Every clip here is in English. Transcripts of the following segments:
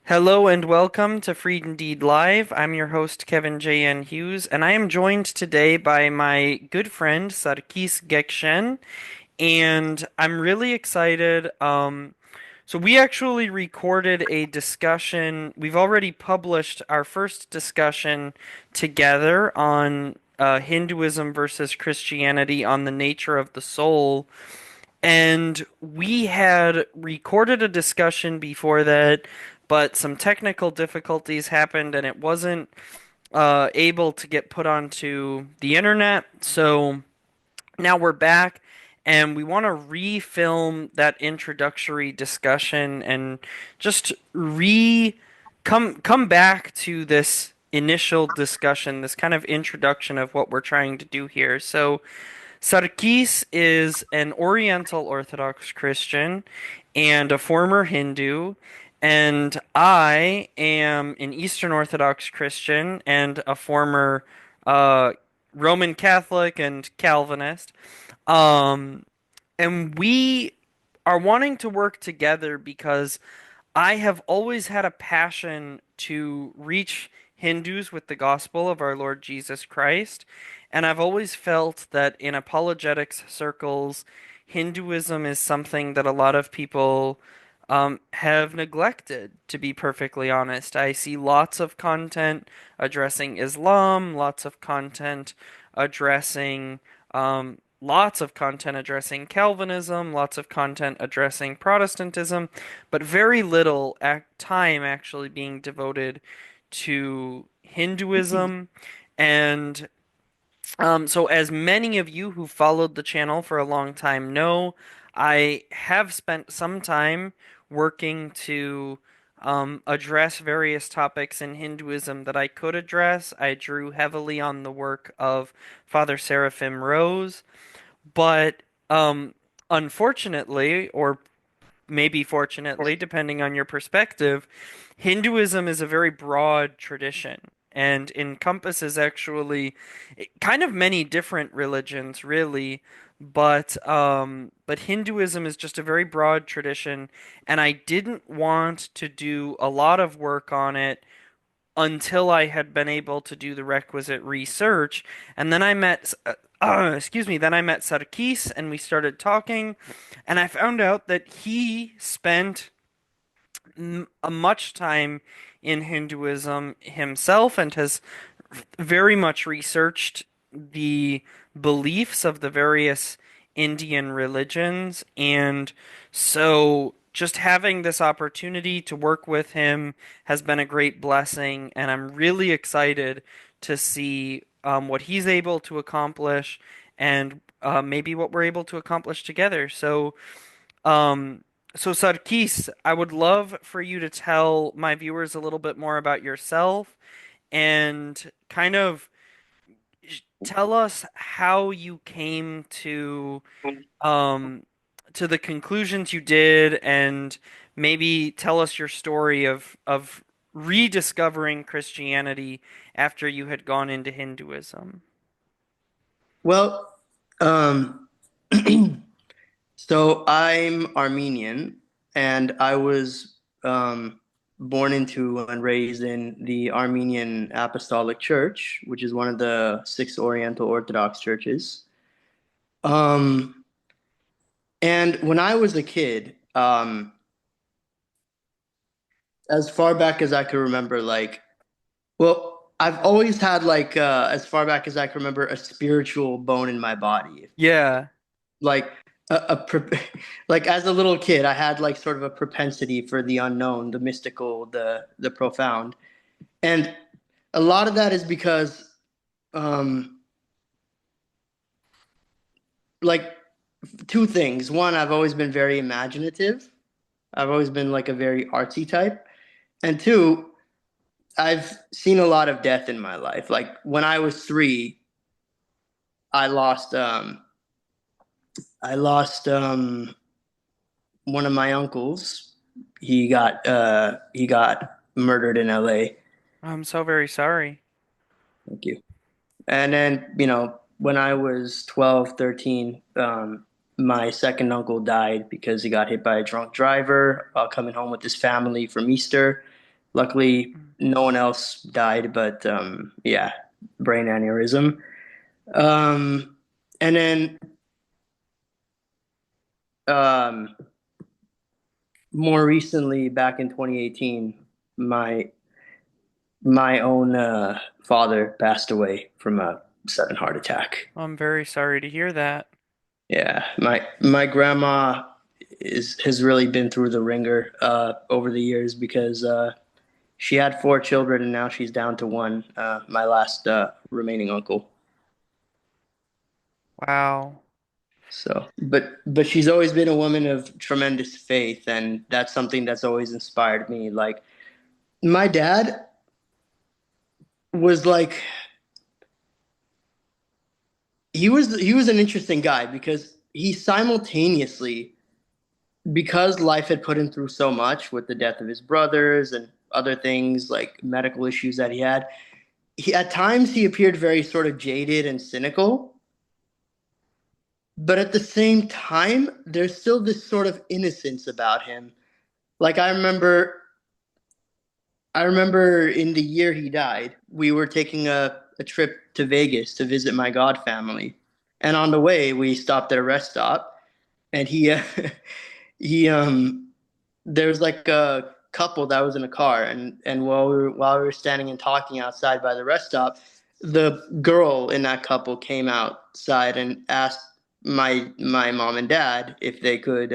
Hello and welcome to Freed Indeed Live. I'm your host, Kevin J.N. Hughes, and I am joined today by my good friend, Sarkis Gekchyan, and I'm really excited. So we actually recorded a discussion. We've already published our first discussion together on Hinduism versus Christianity on the nature of the soul. And we had recorded a discussion before that, but some technical difficulties happened and it wasn't able to get put onto the internet. So now we're back and we want to refilm that introductory discussion and just re come back to this initial discussion, this kind of introduction of what we're trying to do here. So Sarkis is an Oriental Orthodox Christian and a former Hindu, and I am an Eastern Orthodox Christian and a former uh, Roman Catholic and Calvinist. Um, and we are wanting to work together because I have always had a passion to reach Hindus with the gospel of our Lord Jesus Christ, and I've always felt that in apologetics circles, Hinduism is something that a lot of people have neglected, to be perfectly honest. I see lots of content addressing Islam, lots of content addressing Calvinism, lots of content addressing Protestantism, but very little time actually being devoted to Hinduism. And so, as many of you who followed the channel for a long time know, I have spent some time working to address various topics in Hinduism that I could address. I drew heavily on the work of Father Seraphim Rose, but unfortunately, or maybe fortunately, depending on your perspective, Hinduism is a very broad tradition and encompasses actually kind of many different religions, really. But Hinduism is just a very broad tradition, and I didn't want to do a lot of work on it until I had been able to do the requisite research. And then I met, excuse me, then I met Sarkis and we started talking, and I found out that he spent a much time in Hinduism himself and has very much researched the beliefs of the various Indian religions. And so just having this opportunity to work with him has been a great blessing. And I'm really excited to see what he's able to accomplish and maybe what we're able to accomplish together. Um, so Sarkis, I would love for you to tell my viewers a little bit more about yourself and kind of tell us how you came um to the conclusions you did and maybe tell us your story of rediscovering Christianity after you had gone into Hinduism. Well, um, so I'm Armenian, and I was born into and raised in the Armenian Apostolic Church, which is one of the six Oriental Orthodox churches. Um, and when I was a kid, as far back as I could remember, I've always had as far back as I can remember, a spiritual bone in my body. Yeah. like like as a little kid I had like sort of a propensity for the unknown, the mystical, the profound. And a lot of that is because um like two things. One, I've always been very imaginative. I've always been like a very artsy type. And two, I've seen a lot of death in my life. Like when I was 3, I lost I lost one of my uncles. He got murdered in LA. I'm so very sorry. Thank you. And then, when I was 12, 13, my second uncle died because he got hit by a drunk driver coming home with his family from Easter. Luckily, no one else died, but yeah, brain aneurysm. Um, and then um, more recently, back in 2018, my my own father passed away from a sudden heart attack. I'm very sorry to hear that. Yeah, my grandma is has really been through the ringer over the years because she had four children and now she's down to one. My last remaining uncle. Wow. So, but she's always been a woman of tremendous faith, and that's something that's always inspired me. Like my dad was like he was an interesting guy because he simultaneously because life had put him through so much with the death of his brothers and other things like medical issues that he had. At times he appeared very sort of jaded and cynical, but at the same time, there's still this sort of innocence about him. Like I remember in the year he died, we were taking a trip to Vegas to visit my god family. And on the way, we stopped at a rest stop, and he there was like a couple that was in a car, and while we were standing and talking outside by the rest stop, the girl in that couple came outside and asked my mom and dad if they could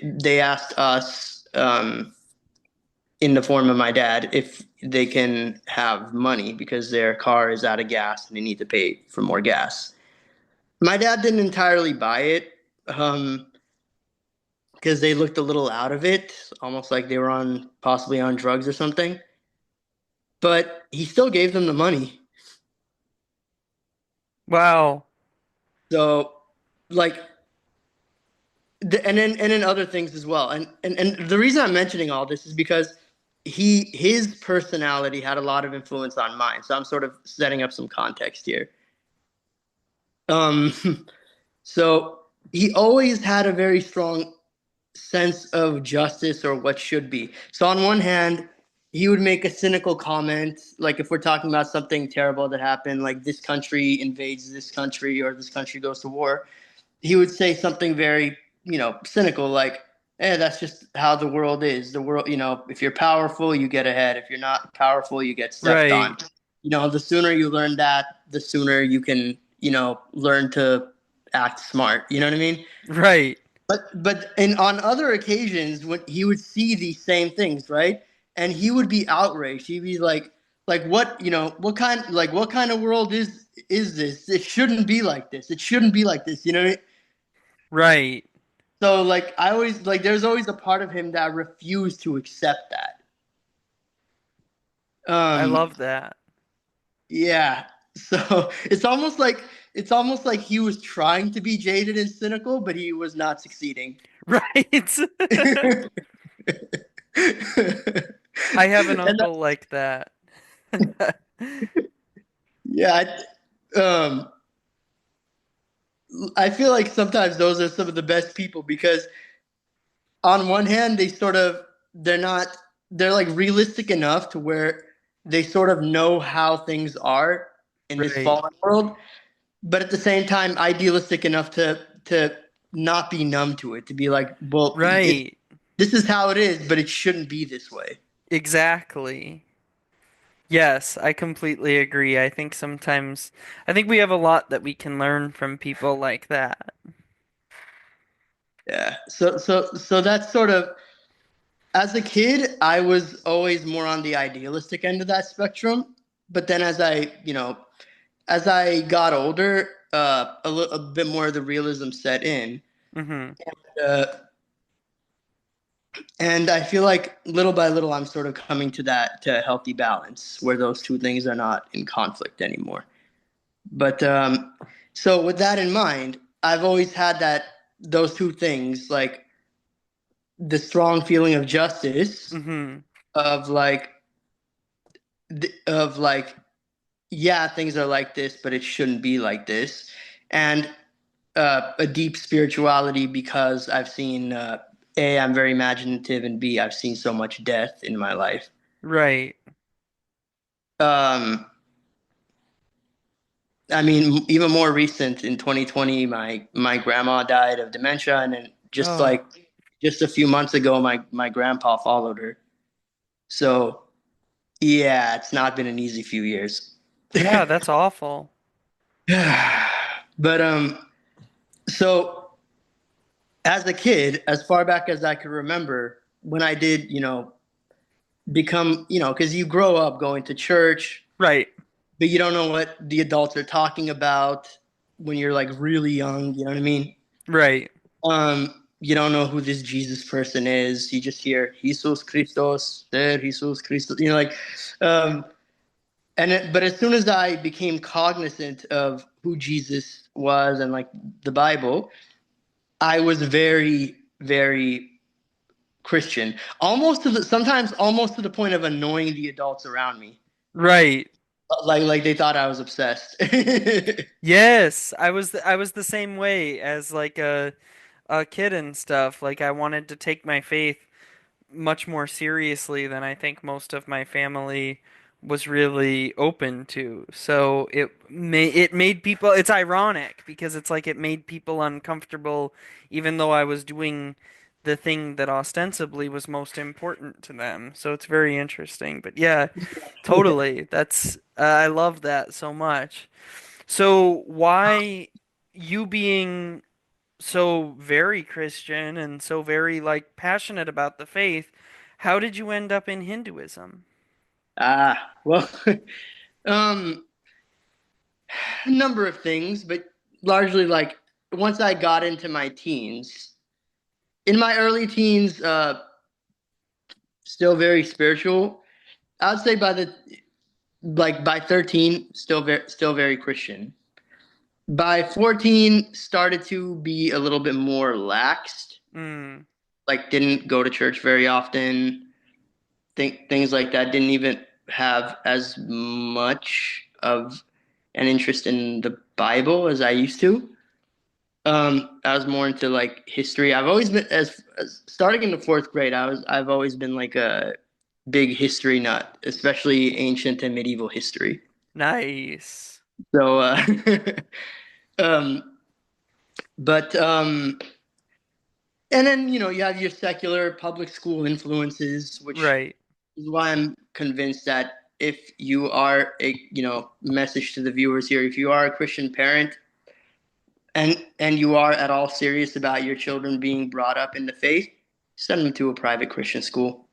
they asked us in the form of my dad if they can have money because their car is out of gas and they need to pay for more gas. My dad didn't entirely buy it. Because they looked a little out of it, almost like they were on possibly on drugs or something. But he still gave them the money. Wow. So, like, and then other things as well. And the reason I'm mentioning all this is because his personality had a lot of influence on mine. So I'm sort of setting up some context here. Um, so he always had a very strong sense of justice or what should be. So on one hand, he would make a cynical comment, like if we're talking about something terrible that happened, like this country invades this country or this country goes to war, he would say something very, cynical, like, "Eh, that's just how the world is. The world, if you're powerful, you get ahead. If you're not powerful, you get stepped Right. on. The sooner you learn that, the sooner you can, learn to act smart. You know what I mean?" Right. But and on other occasions when he would see these same things, right? And he would be outraged. He'd be like what, what kind of world is this? It shouldn't be like this. It shouldn't be like this, you know? Right. So like I always like there's always a part of him that refused to accept that. I Um love that. yeah. So it's almost like he was trying to be jaded and cynical, but he was not succeeding. Right. and I have an that, uncle like that. yeah, I feel like sometimes those are some of the best people because on one hand they're not they're like realistic enough to where they sort of know how things are in this Right. fallen world, but at the same time idealistic enough to not be numb to it, to be like, well, Right. this is how it is, but it shouldn't be this way. Exactly. Yes, I completely agree. I think we have a lot that we can learn from people like that. Yeah. So that's sort of as a kid, I was always more on the idealistic end of that spectrum. But then as I got older, a bit more of the realism set in. Hmm. Uh, and I feel like little by little, I'm sort of coming to that to a healthy balance where those two things are not in conflict anymore. But so with that in mind, I've always had those two things, like the strong feeling of justice, Hmm. of like, yeah, things are like this, but it shouldn't be like this. and a deep spirituality because I've seen A, I'm very imaginative, and B, I've seen so much death in my life. Right. Um, I mean, even more recent in 2020, my grandma died of dementia, and then Oh, just a few months ago, my grandpa followed her. So yeah, it's not been an easy few years. yeah, that's awful. But so as a kid, as far back as I could remember, when I did, become, because you grow up going to church, Right. but you don't know what the adults are talking about when you're like really young, you know what I mean? Right. You don't know who this Jesus person is. You just hear Jesus Christos, there Jesus Christos, um, but as soon as I became cognizant of who Jesus was and like the Bible, I was very, very Christian, sometimes almost to the point of annoying the adults around me. Right. Like they thought I was obsessed. Yes, I was the same way as like a kid and stuff. Like I wanted to take my faith much more seriously than I think most of my family was really open to. So it made people, it's ironic because it's like it made people uncomfortable even though I was doing the thing that ostensibly was most important to them. So it's very interesting. But yeah, totally. That's I love that so much. So why you being so very Christian and so very like passionate about the faith, how did you end up in Hinduism? Well, um, a number of things, but largely like once I got into my teens, in my early teens, still very spiritual. I'd say by 13, still very Christian. By 14, started to be a little bit more laxed. Mm, Like didn't go to church very often. Things like that. Didn't even have as much of an interest in the Bible as I used to. I was more into like history. I've always been as starting in the fourth grade. I've always been like a big history nut, especially ancient and medieval history. nice. So, um, but and then you have your secular public school influences, which Right. is why I'm convinced that if you are a message to the viewers here, if you are a Christian parent and you are at all serious about your children being brought up in the faith, send them to a private Christian school.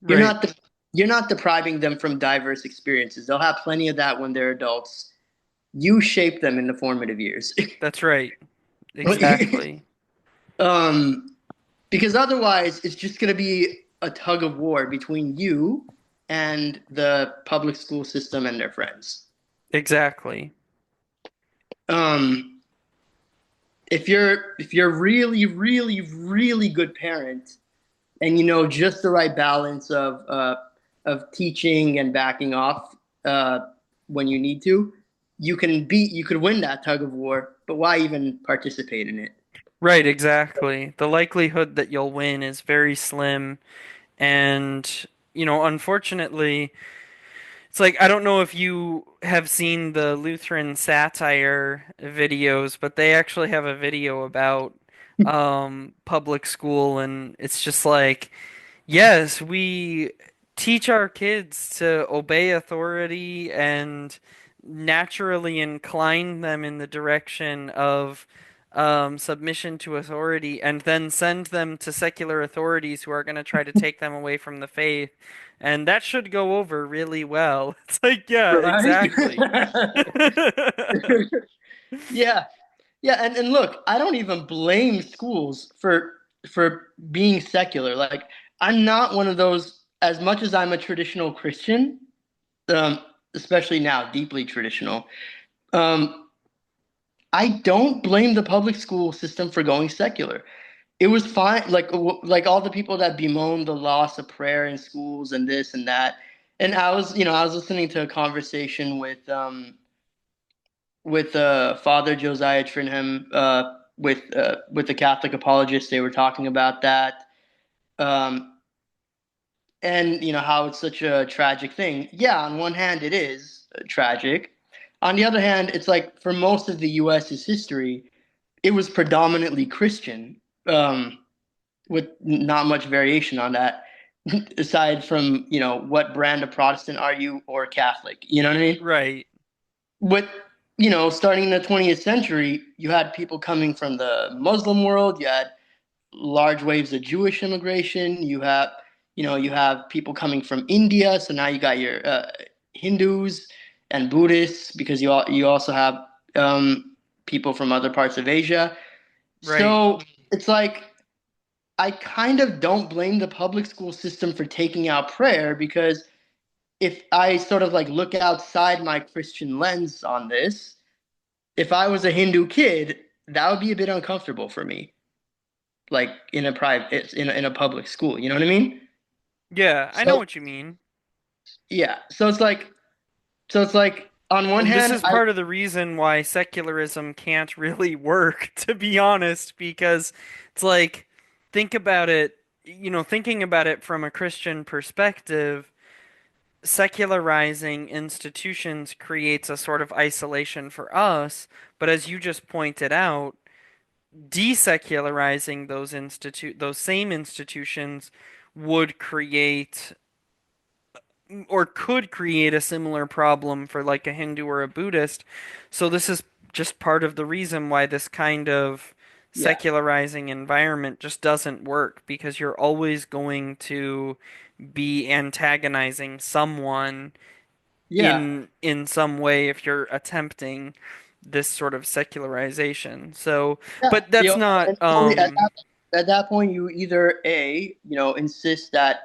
You're Right. not you're not depriving them from diverse experiences. They'll have plenty of that when they're adults. You shape them in the formative years. That's right. Exactly. um, because otherwise, it's just going to be a tug of war between you and the public school system and their friends. Exactly. Um, if you're really, really, really good parent and you know just the right balance of teaching and backing off uh, when you need to, you could win that tug of war. But why even participate in it? Right, exactly. The likelihood that you'll win is very slim and unfortunately, it's like I don't know if you have seen the Lutheran satire videos, but they actually have a video about public school and it's just like yes, we teach our kids to obey authority and naturally incline them in the direction of submission to authority, and then send them to secular authorities who are going to try to take them away from the faith. And that should go over really well. It's like, yeah, Right? exactly. Yeah. Yeah, and look, I don't even blame schools for being secular. Like, I'm not one of those, as much as I'm a traditional Christian, um, especially now, deeply traditional. Um, I don't blame the public school system for going secular. It was fine, like all the people that bemoan the loss of prayer in schools and this and that. And I was listening to a conversation with Father Josiah Trinham with the Catholic apologists. They were talking about that, um, and how it's such a tragic thing. Yeah, on one hand, it is tragic. On the other hand, it's like for most of the U.S.'s history, it was predominantly Christian, with not much variation on that, aside from what brand of Protestant are you or Catholic? You know what I mean? Right. But starting in the 20th century, you had people coming from the Muslim world. You had large waves of Jewish immigration. You have people coming from India. So now you got your Hindus and Buddhists because you also have people from other parts of Asia. Right. So it's like I kind of don't blame the public school system for taking out prayer because if I sort of like look outside my Christian lens on this, if I was a Hindu kid, that would be a bit uncomfortable for me, like in a private, in a public school. You know what I mean? Yeah, I know So what you mean. yeah, so it's like on one And this hand, is part of the reason why secularism can't really work, to be honest, because it's like, think about it, thinking about it from a Christian perspective, secularizing institutions creates a sort of isolation for us, but as you just pointed out, desecularizing those same institutions would create or could create a similar problem for like a Hindu or a Buddhist. So this is just part of the reason why this kind of yeah, secularizing environment just doesn't work because you're always going to be antagonizing someone yeah, in some way if you're attempting this sort of secularization. So, yeah. but that's And not so at that point, you either insist that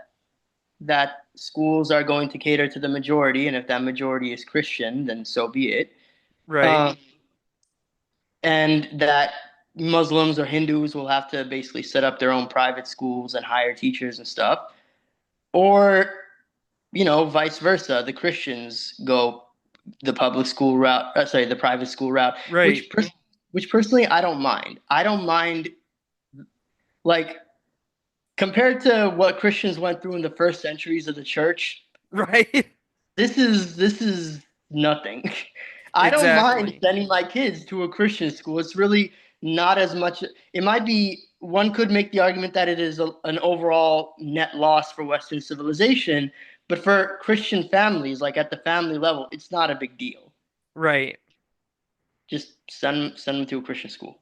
schools are going to cater to the majority, and if that majority is Christian, then so be it. right. Um, and that Muslims or Hindus will have to basically set up their own private schools and hire teachers and stuff, or vice versa. The Christians go the public school route, sorry, the private school route, Right. which personally I don't mind. I don't mind, like, compared to what Christians went through in the first centuries of the church. Right. This is nothing. I don't mind Exactly. sending my kids to a Christian school. It's really not as much. It might be, one could make the argument that it is an overall net loss for Western civilization, but for Christian families, like at the family level, it's not a big deal. Right. Just send them to a Christian school.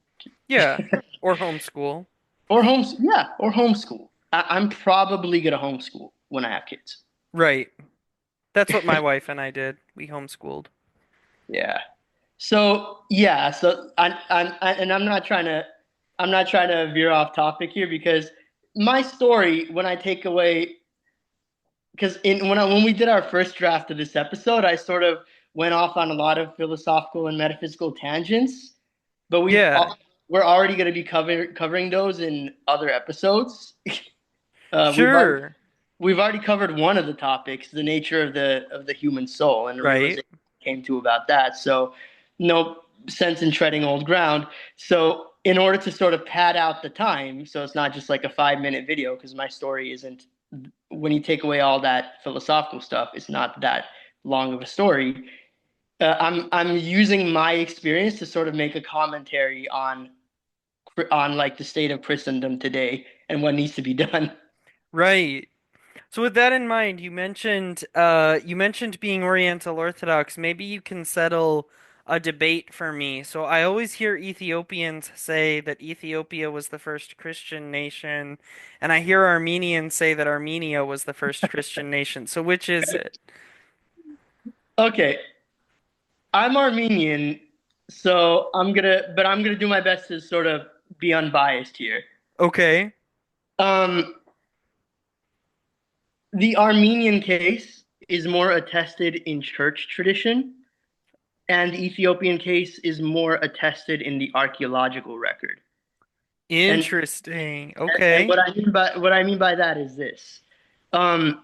Yeah. Or homeschool. Or yeah, or homeschool. I'm probably gonna homeschool when I have kids. Right. That's what my wife and I did. We homeschooled. Yeah. So yeah, so and I'm not trying to veer off topic here because my story, when I take away, because when we did our first draft of this episode, I sort of went off on a lot of philosophical and metaphysical tangents, but Yeah. we're already going to be covering those in other episodes. uh, we've already Sure. we've already covered one of the topics, the nature of the human soul, and the Right. realization we came to about that. So, no sense in treading old ground. So, in order to sort of pad out the time, so it's not just like a 5-minute video, because my story isn't. When you take away all that philosophical stuff, it's not that long of a story. I'm using my experience to sort of make a commentary on like the state of Christendom today and what needs to be done. Right. So with that in mind, you mentioned being Oriental Orthodox. Maybe you can settle a debate for me. So I always hear Ethiopians say that Ethiopia was the first Christian nation, and I hear Armenians say that Armenia was the first Christian nation. So which is it? Okay, I'm Armenian, so I'm gonna do my best to sort of be unbiased here. Okay. Um, the Armenian case is more attested in church tradition, and the Ethiopian case is more attested in the archaeological record. And Interesting. and Okay. what I mean by that is this: um,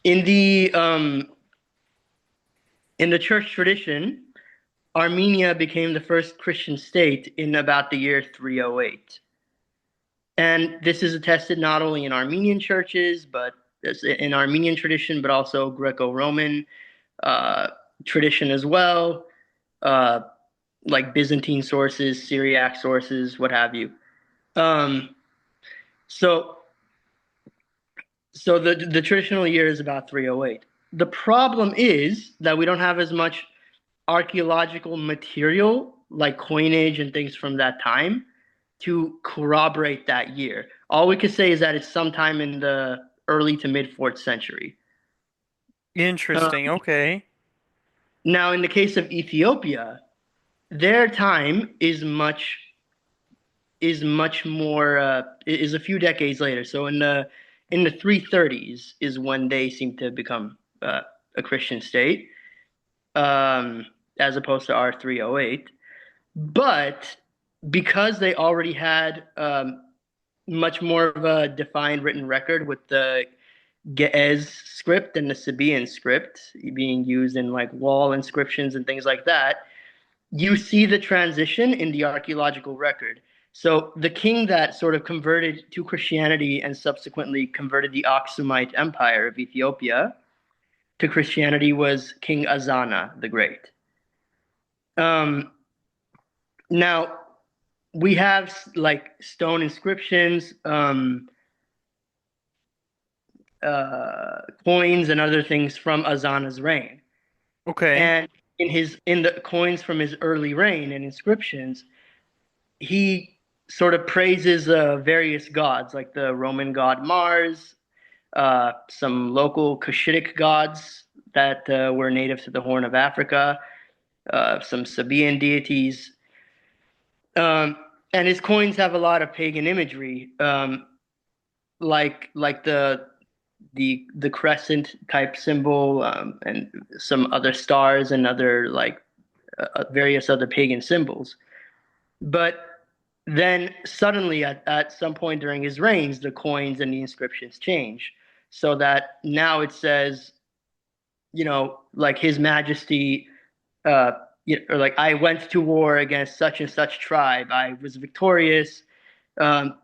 in the church tradition, Armenia became the first Christian state in about the year 308. And this is attested not only in Armenian churches, but in Armenian tradition, but also Greco-Roman uh, tradition as well, uh, like Byzantine sources, Syriac sources, what have you. Um, so, so the traditional year is about 308. The problem is that we don't have as much archaeological material, like coinage and things from that time, to corroborate that year. All we could say is that it's sometime in the early to mid fourth century. Uh, Interesting. Okay. Now, in the case of Ethiopia, their time is much more is a few decades later. So in the 330s is when they seem to become a Christian state, um, as opposed to our 308. But because they already had much more of a defined written record with the Ge'ez script and the Sabaean script being used in like wall inscriptions and things like that, you see the transition in the archaeological record. So the king that sort of converted to Christianity and subsequently converted the Aksumite Empire of Ethiopia to Christianity was King Azana the Great. Um, Now we have like stone inscriptions, coins, and other things from Azana's reign. Okay. And in the coins from his early reign and inscriptions, he sort of praises various gods, like the Roman god Mars, some local Cushitic gods that were native to the Horn of Africa, some Sabaean deities. Um, and his coins have a lot of pagan imagery, like the crescent type symbol, and some other stars and other like various other pagan symbols. But then suddenly, at some point during his reigns, the coins and the inscriptions change, so that now it says, like His Majesty, uh, or like I went to war against such and such tribe. I was victorious. Um,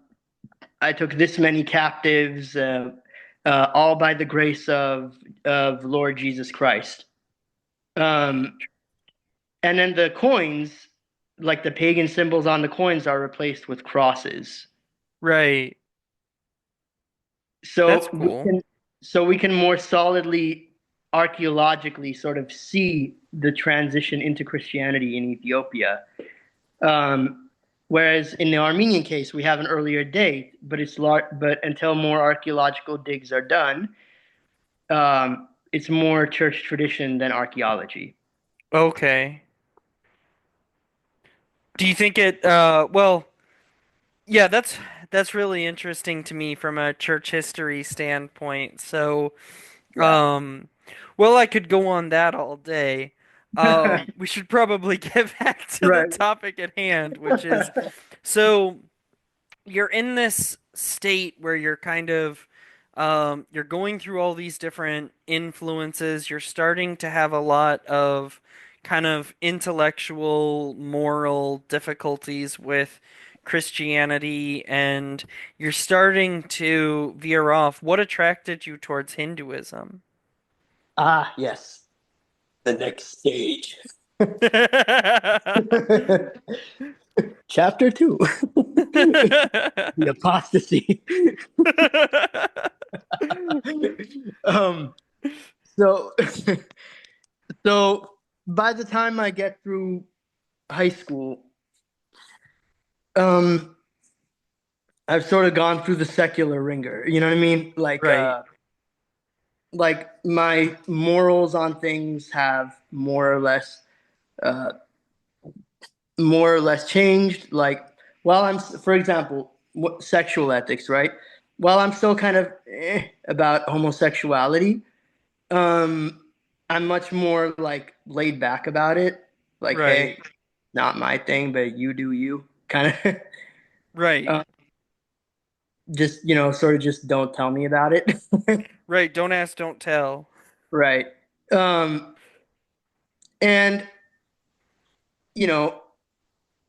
I took this many captives, all by the grace of Lord Jesus Christ. Um, and then the coins, like the pagan symbols on the coins, are replaced with crosses. Right. That's So we cool. can so we can more solidly archaeologically sort of see the transition into Christianity in Ethiopia. Um, Whereas in the Armenian case, we have an earlier date, but until more archaeological digs are done, it's more church tradition than archaeology. Okay. Do you think well, yeah, that's really interesting to me from a church history standpoint. So, Yeah. um, well, I could go on that all day. We should probably get back to the Right. topic at hand, which is so you're in this state where you're kind of you're going through all these different influences. You're starting to have a lot of kind of intellectual, moral difficulties with Christianity, and you're starting to veer off. What attracted you towards Hinduism? Ah, yes. The next stage. Chapter 2. The apostasy. um, so so by the time I get through high school, um, I've sort of gone through the secular ringer. You know what I mean? Right, Like my morals on things have uh, more or less changed. Like, for example, sexual ethics, right? While I'm still kind of about homosexuality, um, I'm much more like laid back about it. Like, right, hey, not my thing, but you do you, kind of. right, uh, just sort of just don't tell me about it. right. Don't ask, don't tell. Right. Um, and you know,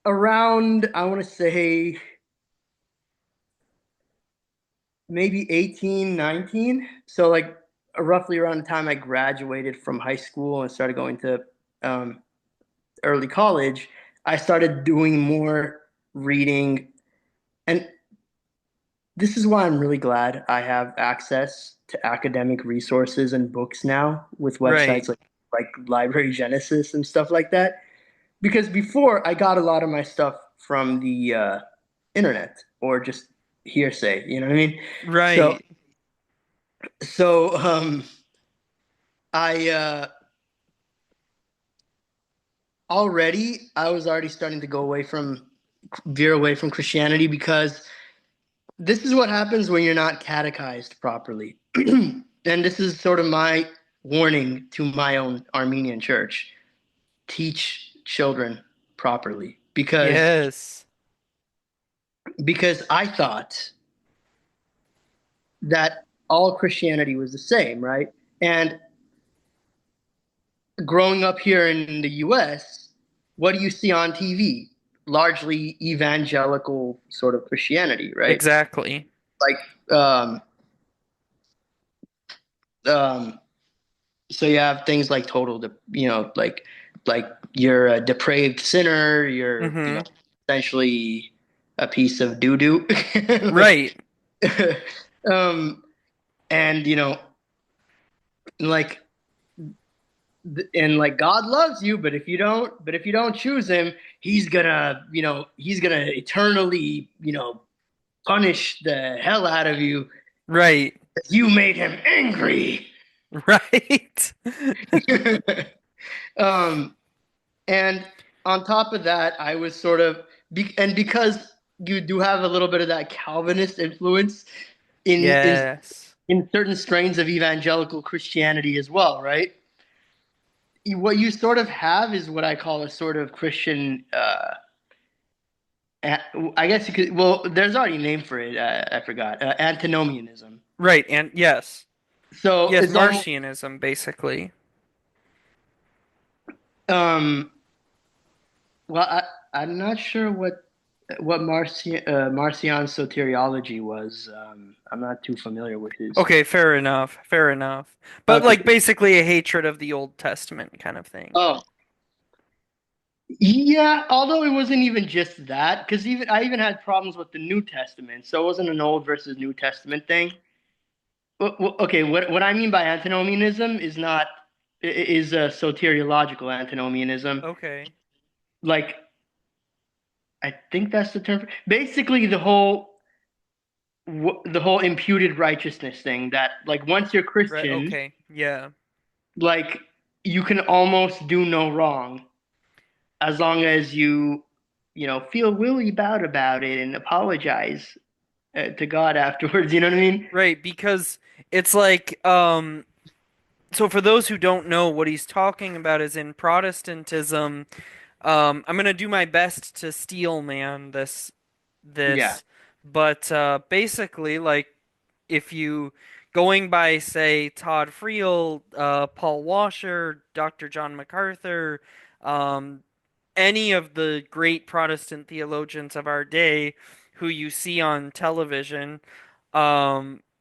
around, I want to say maybe 18, 19. So like roughly around the time I graduated from high school and started going to um, early college, I started doing more reading. And this is why I'm really glad I have access to academic resources and books now with Right. websites like Library Genesis and stuff like that. Because before I got a lot of my stuff from the internet or just hearsay, you know what I mean? So Right. so I I was already starting to go away from veer away from Christianity because this is what happens when you're not catechized properly. And this is sort of my warning to my own Armenian church. Teach children properly Yes. because I thought that all Christianity was the same, right? And growing up here in the US, what do you see on TV? Largely evangelical sort of Christianity, right? Exactly. Like, um, so you have things like like you're a depraved sinner, you're, Mm-hmm. essentially a piece of doo doo. Like, Right. um, and like and like God loves you, but if you don't choose him, he's gonna eternally, punish the hell out of you. Right. You made him angry. Right. um, and on top of that, I was sort of and because you do have a little bit of that Calvinist influence in in Yes. in certain strains of evangelical Christianity as well, right? What you sort of have is what I call a sort of Christian. I guess you could. Well, there's already a name for it. I forgot. Antinomianism. Right. And yes. So Yes, it's almost. Martianism, basically. Um, well, I'm not sure what Marcion's soteriology was. I'm not too familiar with his. Okay, fair enough. Fair enough. But like Okay. basically a hatred of the Old Testament kind of thing. Oh, yeah. Although it wasn't even just that, because even I even had problems with the New Testament, so it wasn't an Old versus New Testament thing. Okay, what I mean by antinomianism is not is a soteriological antinomianism. Okay. Like I think that's the term. Basically, the whole imputed righteousness thing that like once you're Right. Christian, Okay. Yeah. like you can almost do no wrong as long as feel really bad about it and apologize to God afterwards. You know what I mean? Right, because it's like so for those who don't know what he's talking about is in Protestantism, I'm gonna do my best to steel man Yeah. this, but basically like if you going by say Todd Friel, Paul Washer, Dr. John MacArthur, um, any of the great Protestant theologians of our day who you see on television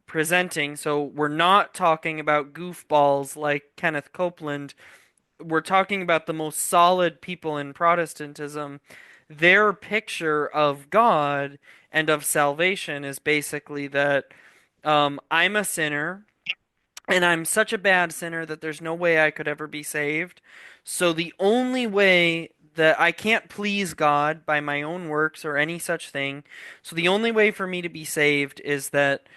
presenting. So we're not talking about goofballs like Kenneth Copeland. We're talking about the most solid people in Protestantism. Their picture of God and of salvation is basically that I'm a sinner and I'm such a bad sinner that there's no way I could ever be saved. So the only way that I can't please God by my own works or any such thing. So the only way for me to be saved is that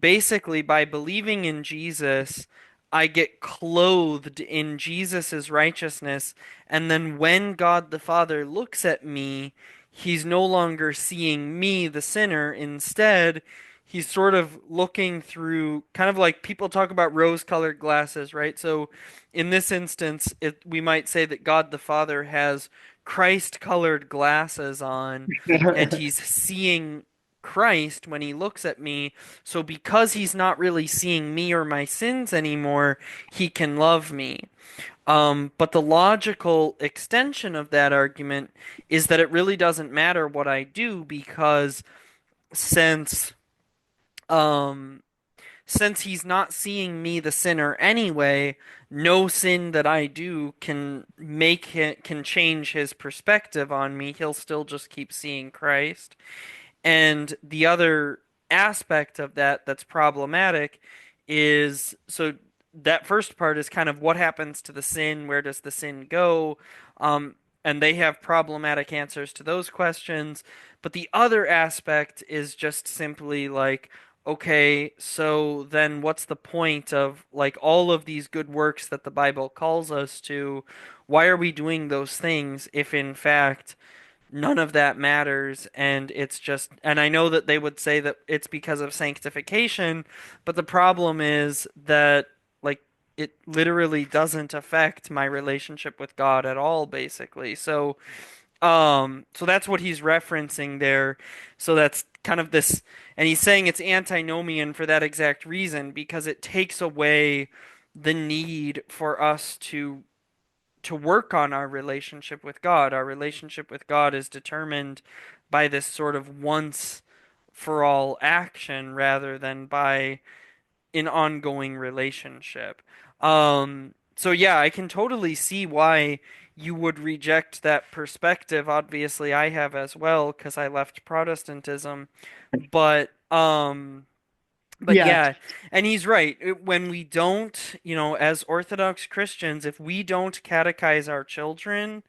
basically by believing in Jesus, I get clothed in Jesus's righteousness, and then when God the Father looks at me, he's no longer seeing me, the sinner. Instead, he's sort of looking through kind of like people talk about rose-colored glasses, right? So in this instance, we might say that God the Father has Christ-colored glasses on, and he's seeing Christ when he looks at me. So because he's not really seeing me or my sins anymore, he can love me. But the logical extension of that argument is that it really doesn't matter what I do because since um since he's not seeing me the sinner anyway, no sin that I do can change his perspective on me. He'll still just keep seeing Christ. And the other aspect of that that's problematic is so that first part is kind of what happens to the sin, where does the sin go? Um, and they have problematic answers to those questions. But the other aspect is just simply like, okay, so then what's the point of like all of these good works that the Bible calls us to? Why are we doing those things if in fact none of that matters and it's just and I know that they would say that it's because of sanctification, but the problem is that like it literally doesn't affect my relationship with God at all basically. So that's what he's referencing there. So that's kind of this and he's saying it's antinomian for that exact reason because it takes away the need for us to work on our relationship with God. Our relationship with God is determined by this sort of once for all action rather than by an ongoing relationship. So yeah, I can totally see why you would reject that perspective. Obviously, I have as well because I left Protestantism, but Yeah, yeah, and he's right. When we don't, as Orthodox Christians, if we don't catechize our children,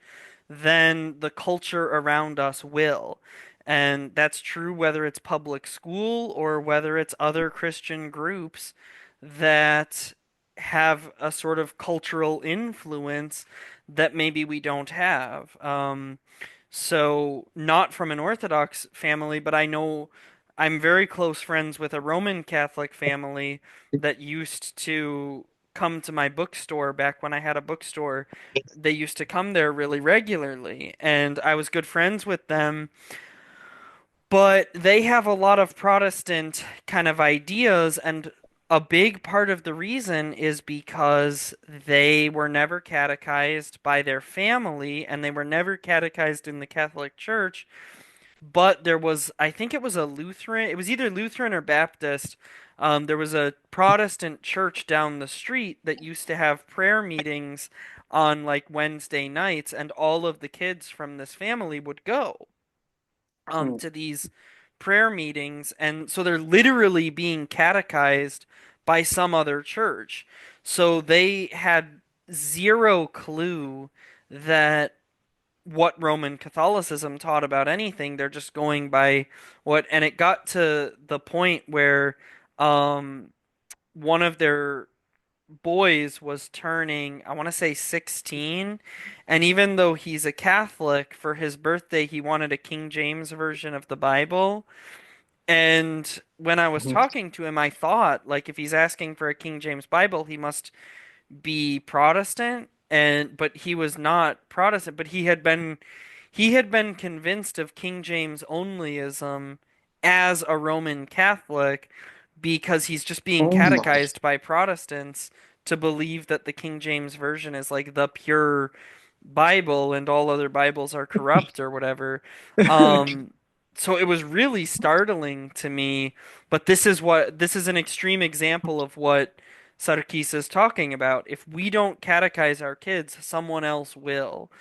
then the culture around us will. And that's true whether it's public school or whether it's other Christian groups that have a sort of cultural influence that maybe we don't have. So, not from an Orthodox family, but I know I'm very close friends with a Roman Catholic family that used to come to my bookstore back when I had a bookstore. They used to come there really regularly, and I was good friends with them, but they have a lot of Protestant kind of ideas, and a big part of the reason is because they were never catechized by their family, and they were never catechized in the Catholic Church. But there was, I think it was a Lutheran, it was either Lutheran or Baptist. There was a Protestant church down the street that used to have prayer meetings on like Wednesday nights, and all of the kids from this family would go mm, to these prayer meetings, and so they're literally being catechized by some other church. So they had zero clue that what Roman Catholicism taught about anything. They're just going by and it got to the point where um, one of their boys was turning, I want to say 16, and even though he's a Catholic, for his birthday he wanted a King James version of the Bible. And when I was mhm. talking to him, I thought, like, if he's asking for a King James Bible, he must be Protestant, and but he was not Protestant, but he had been convinced of King James onlyism as a Roman Catholic because he's just being Oh my. catechized by Protestants to believe that the King James version is like the pure Bible and all other Bibles are corrupt or whatever. Um, so it was really startling to me, but this is an extreme example of what Sarkis is talking about. If we don't catechize our kids, someone else will.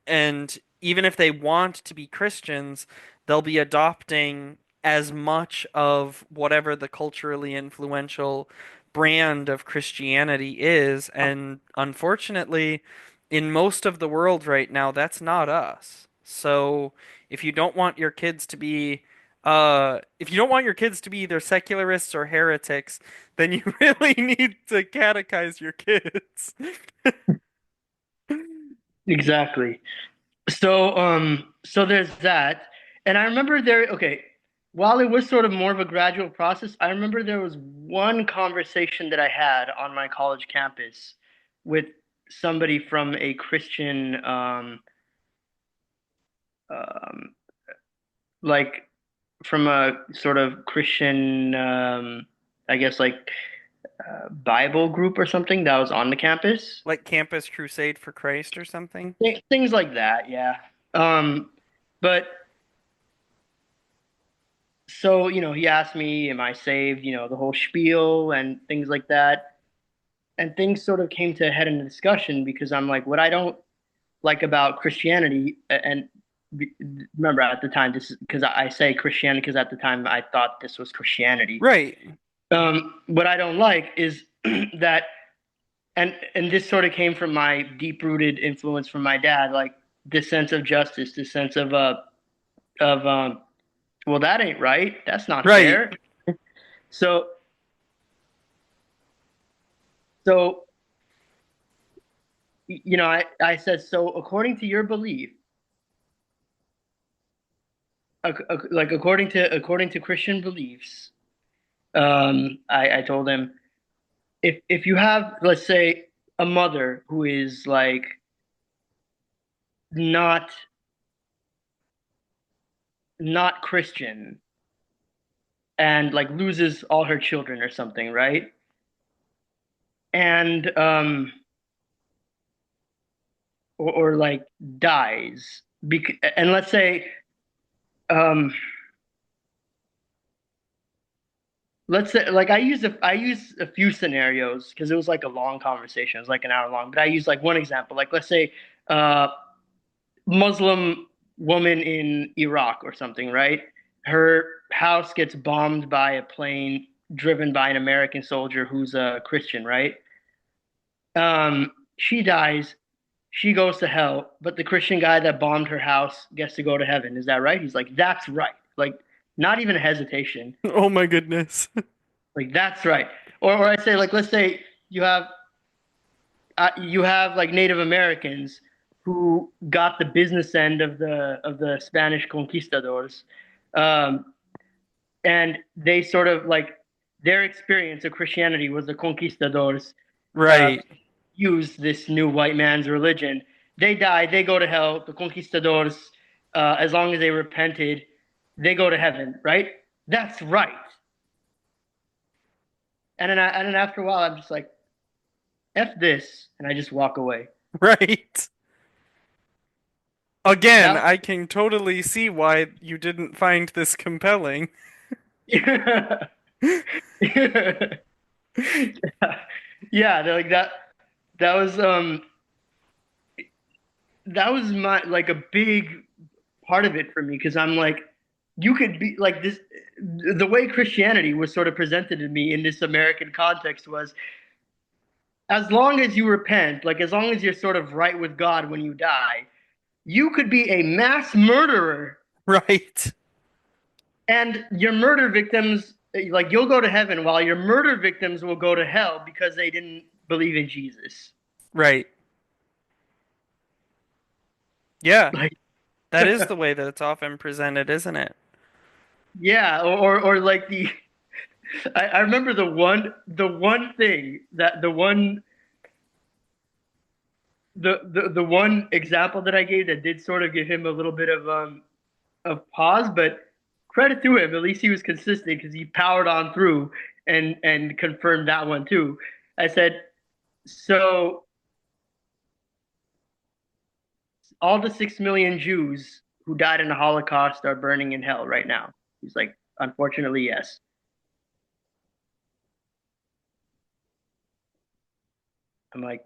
And even if they want to be Christians, they'll be adopting as much of whatever the culturally influential brand of Christianity is. And unfortunately, in most of the world right now, that's not us. So if you don't want your kids to be if you don't want your kids to be either secularists or heretics, then you really need to catechize your kids. Exactly. So there's that. And I remember okay, while it was sort of more of a gradual process, I remember there was one conversation that I had on my college campus with somebody from a Christian, um, like from a sort of Christian, I guess like Bible group or something that was on the campus. Like Campus Crusade for Christ or something? Things like that, yeah. Um, but so, he asked me, am I saved? The whole spiel and things like that. And things sort of came to a head in the discussion because I'm like, what I don't like about Christianity, and remember at the time, this is because I say Christianity because at the time I thought this was Christianity. Right. What I don't like is that, and this sort of came from my deep-rooted influence from my dad, like this sense of justice, this sense of well, that ain't right. That's not Right. fair. So so I said, so according to your belief, like according to Christian beliefs, I told him if you have, let's say, a mother who is like not not Christian and like loses all her children or something, right? And or like dies, and let's say um let's say like I use a few scenarios because it was like a long conversation. It was like an hour long, but I used like one example. Like let's say uh Muslim woman in Iraq or something, right? Her house gets bombed by a plane driven by an American soldier who's a Christian, right? She dies, she goes to hell, but the Christian guy that bombed her house gets to go to heaven. Is that right? He's like, that's right. Like, not even a hesitation. Oh my goodness. Like, that's right. Or I say, like, let's say you have like Native Americans who got the business end of the Spanish conquistadors, um, and they sort of like their experience of Christianity was the conquistadors uh, Right. use this new white man's religion. They die, they go to hell. The conquistadors, as long as they repented, they go to heaven. Right? That's right. And then after a while, I'm just like, "F this," and I just walk away. Right. Again, That I can totally see why you didn't find this compelling. yeah, yeah, they're like that. That was that was my like a big part of it for me because I'm like, you could be like this. The way Christianity was sort of presented to me in this American context was as long as you repent, like as long as you're sort of right with God when you die, you could be a mass murderer Right. and your murder victims, like you'll go to heaven while your murder victims will go to hell because they didn't believe in Jesus. Right. Yeah. Like, That is the way that it's often presented, isn't it? yeah, or like I remember the one thing that the one example that I gave that did sort of give him a little bit of pause, but credit to him, at least he was consistent because he powered on through and confirmed that one too. I said, so all the 6 million Jews who died in the Holocaust are burning in hell right now. He's like, unfortunately, yes. I'm like,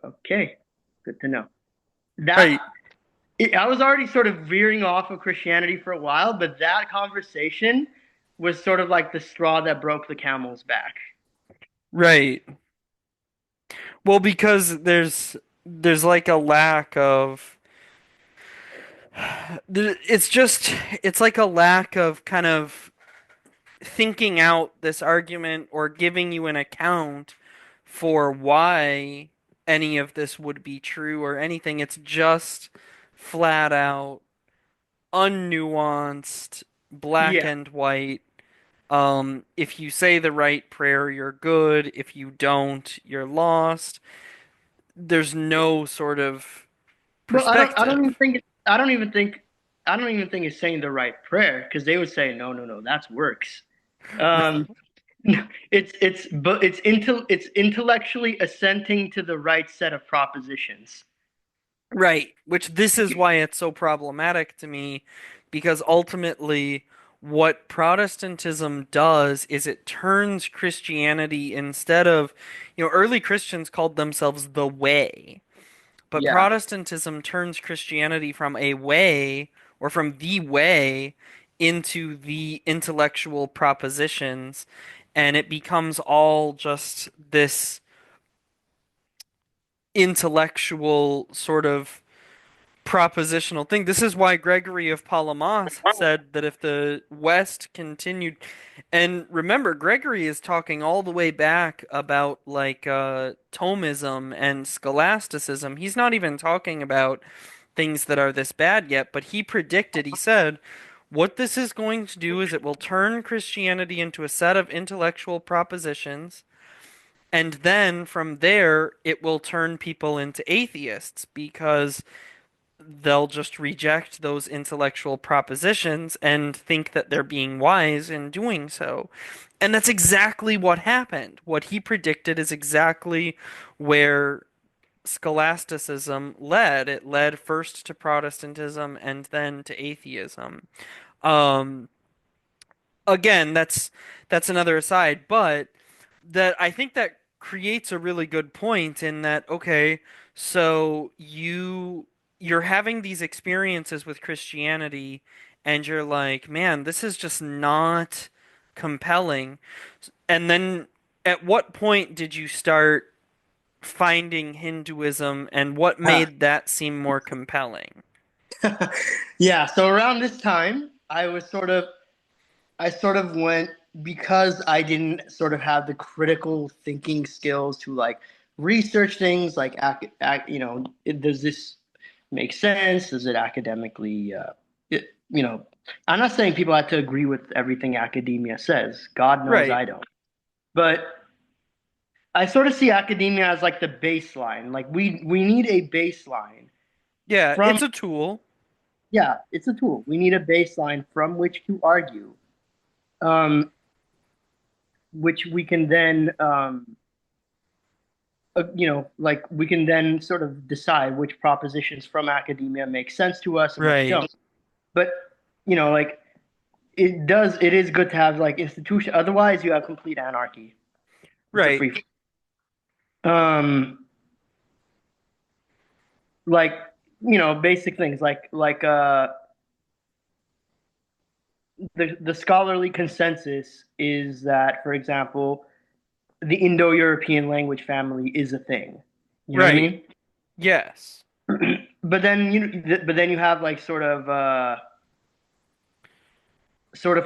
okay, good to know. That Right. I was already sort of veering off of Christianity for a while, but that conversation was sort of like the straw that broke the camel's back. Right. Well, because there's like a lack of it's just it's like a lack of kind of thinking out this argument or giving you an account for why any of this would be true or anything. It's just flat out unnuanced, black Yeah. and white. If you say the right prayer, you're good. If you don't, you're lost. There's no sort of Well, I don't perspective. even think I don't even think it's saying the right prayer because they would say, no, no, no, that's works. Um, it's intellectually assenting to the right set of propositions. Right, which this is why it's so problematic to me, because ultimately what Protestantism does is it turns Christianity instead of, early Christians called themselves the way, but Yeah. Protestantism turns Christianity from a way or from the way into the intellectual propositions, and it becomes all just this intellectual sort of propositional thing. This is why Gregory of Palamas said that if the West continued, and remember, Gregory is talking all the way back about like Thomism and scholasticism. He's not even talking about things that are this bad yet, but he predicted, he said, what this is going to do is it will turn Christianity into a set of intellectual propositions. And then from there, it will turn people into atheists because they'll just reject those intellectual propositions and think that they're being wise in doing so. And that's exactly what happened. What he predicted is exactly where scholasticism led. It led first to Protestantism and then to atheism. Um, Again, that's another aside, but that I think that creates a really good point in that, okay, so you're having these experiences with Christianity and you're like, man, this is just not compelling. And then at what point did you start finding Hinduism and what made that seem more compelling? Yeah, so around this time, I sort of went because I didn't sort of have the critical thinking skills to like research things like does this make sense? Does it academically I'm not saying people have to agree with everything academia says. God knows Right. I don't. But I sort of see academia as like the baseline. Like we need a baseline Yeah, from it's a tool. yeah, it's a tool. We need a baseline from which to argue. Um, which we can then like we can then sort of decide which propositions from academia make sense to us and which Right. don't. But like it is good to have like institution. Otherwise, you have complete anarchy. It's a Right. free. Um, like basic things like the scholarly consensus is that, for example, the Indo-European language family is a thing. You know what I Right. mean? Yes. But then you have like sort of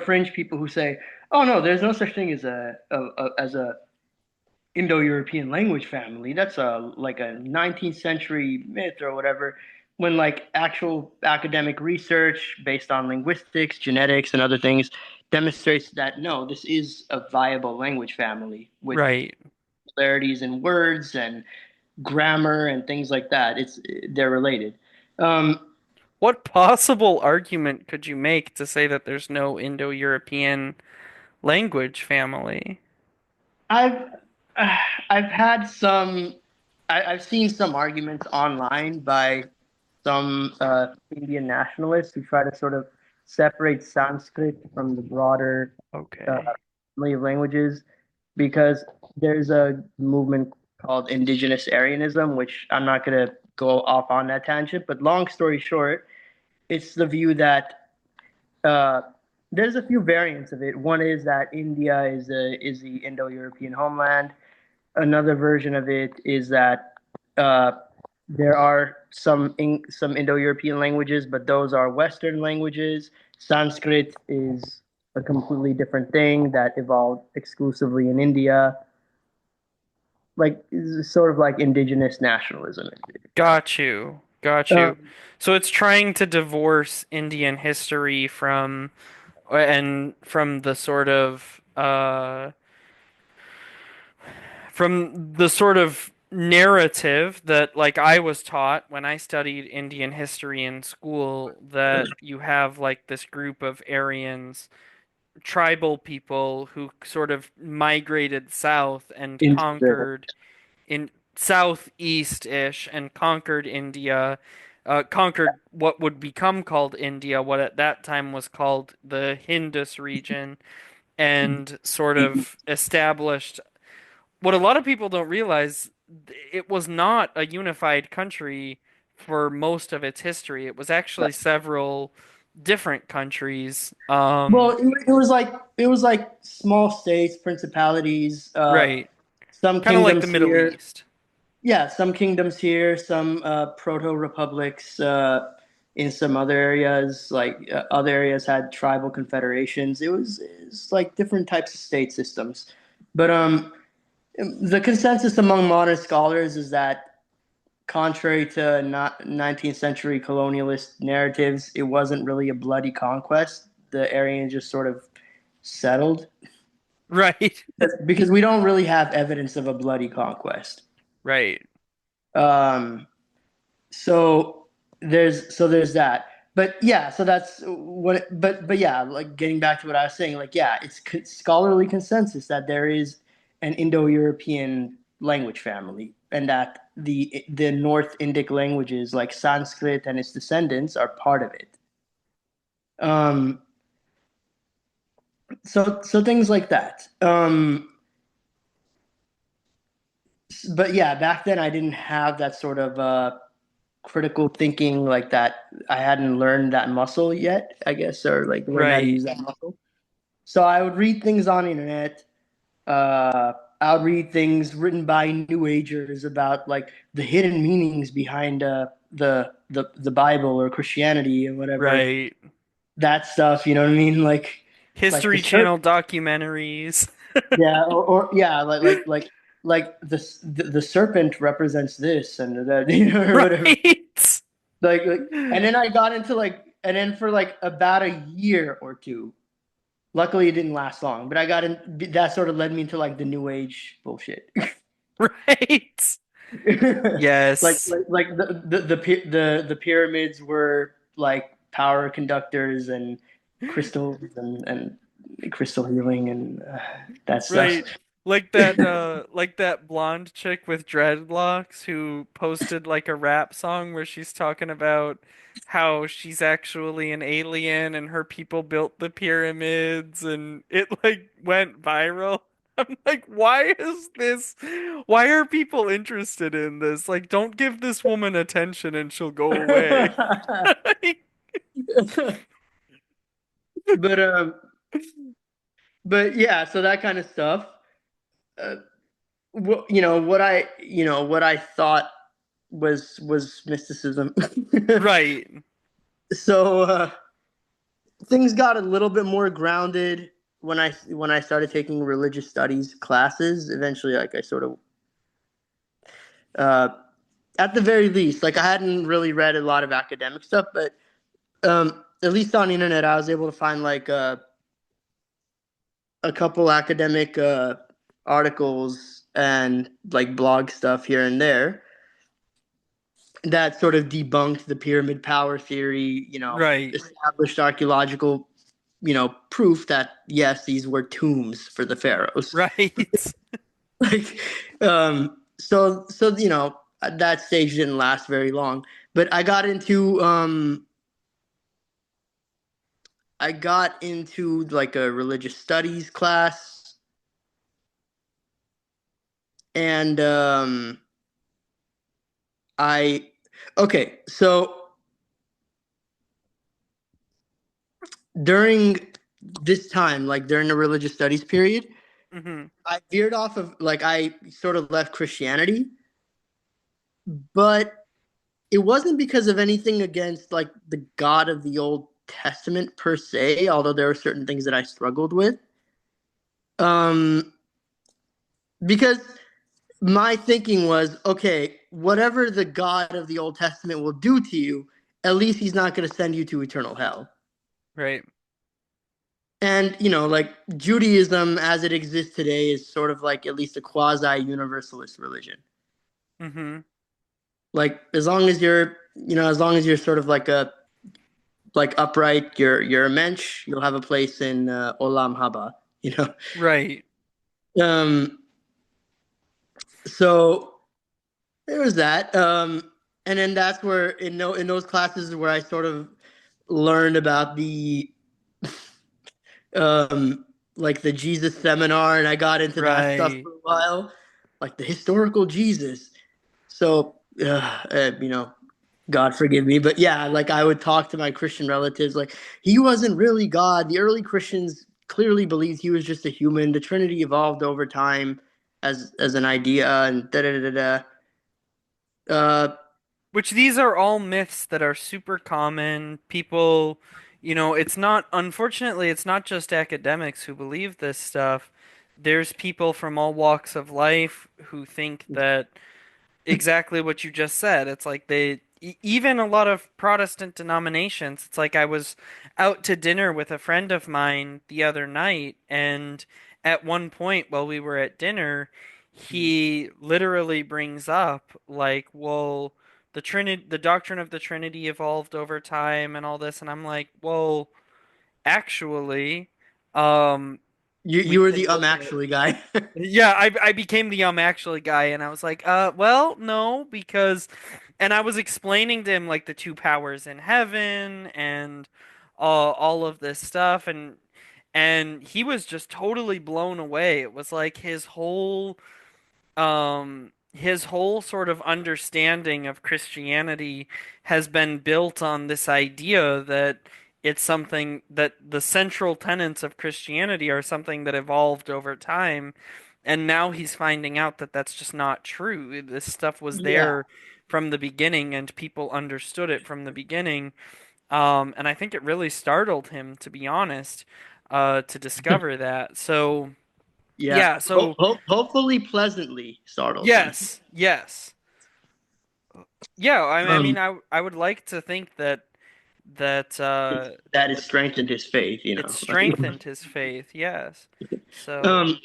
fringe people who say, "Oh no, there's no such thing as a Indo-European language family. That's like a 19th century myth or whatever." When like actual academic research based on linguistics, genetics, and other things demonstrates that no, this is a viable language family with Right. similarities in words and grammar and things like that. They're related. Um, What possible argument could you make to say that there's no Indo-European language family? I've I've had some I've seen some arguments online by some Indian nationalists who try to sort of separate Sanskrit from the broader uh, Okay. family of languages because there's a movement called indigenous Aryanism, which I'm not going to go off on that tangent, but long story short, it's the view that uh, there's a few variants of it. One is that India is the Indo-European homeland. Another version of it is that uh, there are some Indo-European languages, but those are Western languages. Sanskrit is a completely different thing that evolved exclusively in India. Like sort of like indigenous nationalism. Got you. Got you. Um, So it's trying to divorce Indian history from the sort of narrative that like I was taught when I studied Indian history in school that you have like this group of Aryans, tribal people who sort of migrated south and Into the conquered in southeast-ish and conquered India, conquered what would become called India, what at that time was called the Hindus region, and sort of established what a lot of people don't realize. It was not a unified country for most of its history. It was actually several different countries. well, it was like small states, principalities, Right. some Kind of like the kingdoms Middle here. East. Yeah, some kingdoms here, some proto-republics in some other areas. Like other areas had tribal confederations. It was like different types of state systems. But the consensus among modern scholars is that, contrary to not 19th century colonialist narratives, it wasn't really a bloody conquest. The Aryans just sort of settled Right. because we don't really have evidence of a bloody conquest. Right. Um, so there's that. But yeah, so that's what. But yeah, like getting back to what I was saying, like yeah, it's scholarly consensus that there is an Indo-European language family, and that the North Indic languages like Sanskrit and its descendants are part of it. Um, so things like that. But yeah, back then I didn't have that sort of critical thinking like that. I hadn't learned that muscle yet, I guess, or like learned how to Right. use that muscle. So I would read things on the internet. Uh, I would read things written by New Agers about like the hidden meanings behind the Bible or Christianity and whatever Right. that stuff. You know what I mean? Like the History church, Channel documentaries. yeah, or yeah, like the serpent represents this and that, or whatever. Right. And then I got into and then for like about a year or two. Luckily, it didn't last long, but I got in. That sort of led me into like the new age bullshit. Right. like Yes. like like the pyramids were like power conductors and crystals and crystal healing and that stuff. Right. Like that blonde chick with dreadlocks who posted like a rap song where she's talking about how she's actually an alien and her people built the pyramids and it like went viral. I'm like, why are people interested in this? Like, don't give this woman attention and she'll go away. but um but yeah, so that kind of stuff. Uh, what I thought was mysticism. Right. So things got a little bit more grounded when I started taking religious studies classes. Eventually, like I sort of, uh, at the very least, like I hadn't really read a lot of academic stuff, but at least on the internet, I was able to find like a couple academic articles and like blog stuff here and there that sort of debunked the pyramid power theory, Right. established archaeological, proof that yes, these were tombs for the pharaohs. Right. Like, so that stage didn't last very long, but I got into like a religious studies class, and I okay, so during this time, like during the religious studies period, Hmm. I veered off of like I sort of left Christianity, but it wasn't because of anything against like the God of the Old Testament per se, although there were certain things that I struggled with. Um, because my thinking was, okay, whatever the God of the Old Testament will do to you, at least he's not going to send you to eternal hell. Right. And, like Judaism as it exists today is sort of like at least a quasi universalist religion. Mm-hmm. Like as long as you're sort of like upright, you're a mensch, you'll have a place in Olam Haba, you know. Right. Um, so there was that. And then that's where in those classes where I sort of learned about the um like the Jesus seminar, and I got into that stuff Right. for a while, like the historical Jesus. So God forgive me, but yeah, like I would talk to my Christian relatives, like he wasn't really God. The early Christians clearly believed he was just a human. The Trinity evolved over time as an idea, and da da da da. Uh, Which these are all myths that are super common. People, it's not, unfortunately, it's not just academics who believe this stuff. There's people from all walks of life who think that exactly what you just said. It's like even a lot of Protestant denominations, it's like I was out to dinner with a friend of mine the other night, and at one point while we were at dinner, he literally brings up, like, well, the doctrine of the Trinity evolved over time and all this, and I'm like, well, actually, um, we you were can the look at actually guy. yeah, I became the actually guy, and I was like, well, no, because, and I was explaining to him like the two powers in heaven and all of this stuff, and he was just totally blown away. It was like his whole sort of understanding of Christianity has been built on this idea that it's something that the central tenets of Christianity are something that evolved over time, and now he's finding out that that's just not true. This stuff was Yeah, there from the beginning, and people understood it from the beginning. And I think it really startled him, to be honest, to discover that. So, yeah. yeah, so Hopefully, pleasantly startles him. yes, yes. Yeah, I mean, Um, I would like to think that that has strengthened his faith, you it know. strengthened his faith. Yes. So, Um,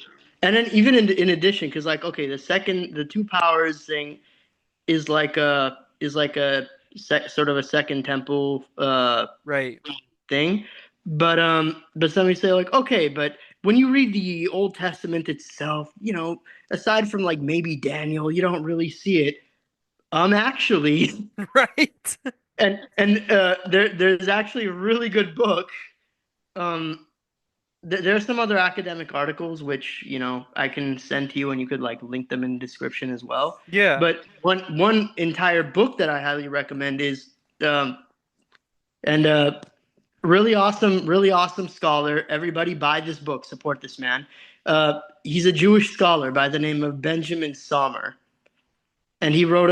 and then even in addition, because like okay, the two powers thing is like a sort of a second temple right. thing, but somebody say like okay, but when you read the Old Testament itself, aside from like maybe Daniel, you don't really see it. Actually, Right. there's actually a really good book. Um, there are some other academic articles which I can send to you, and you could like link them in the description as well. Yeah. But one entire book that I highly recommend is um, and really awesome scholar. Everybody buy this book, support this man. He's a Jewish scholar by the name of Benjamin Sommer, and he wrote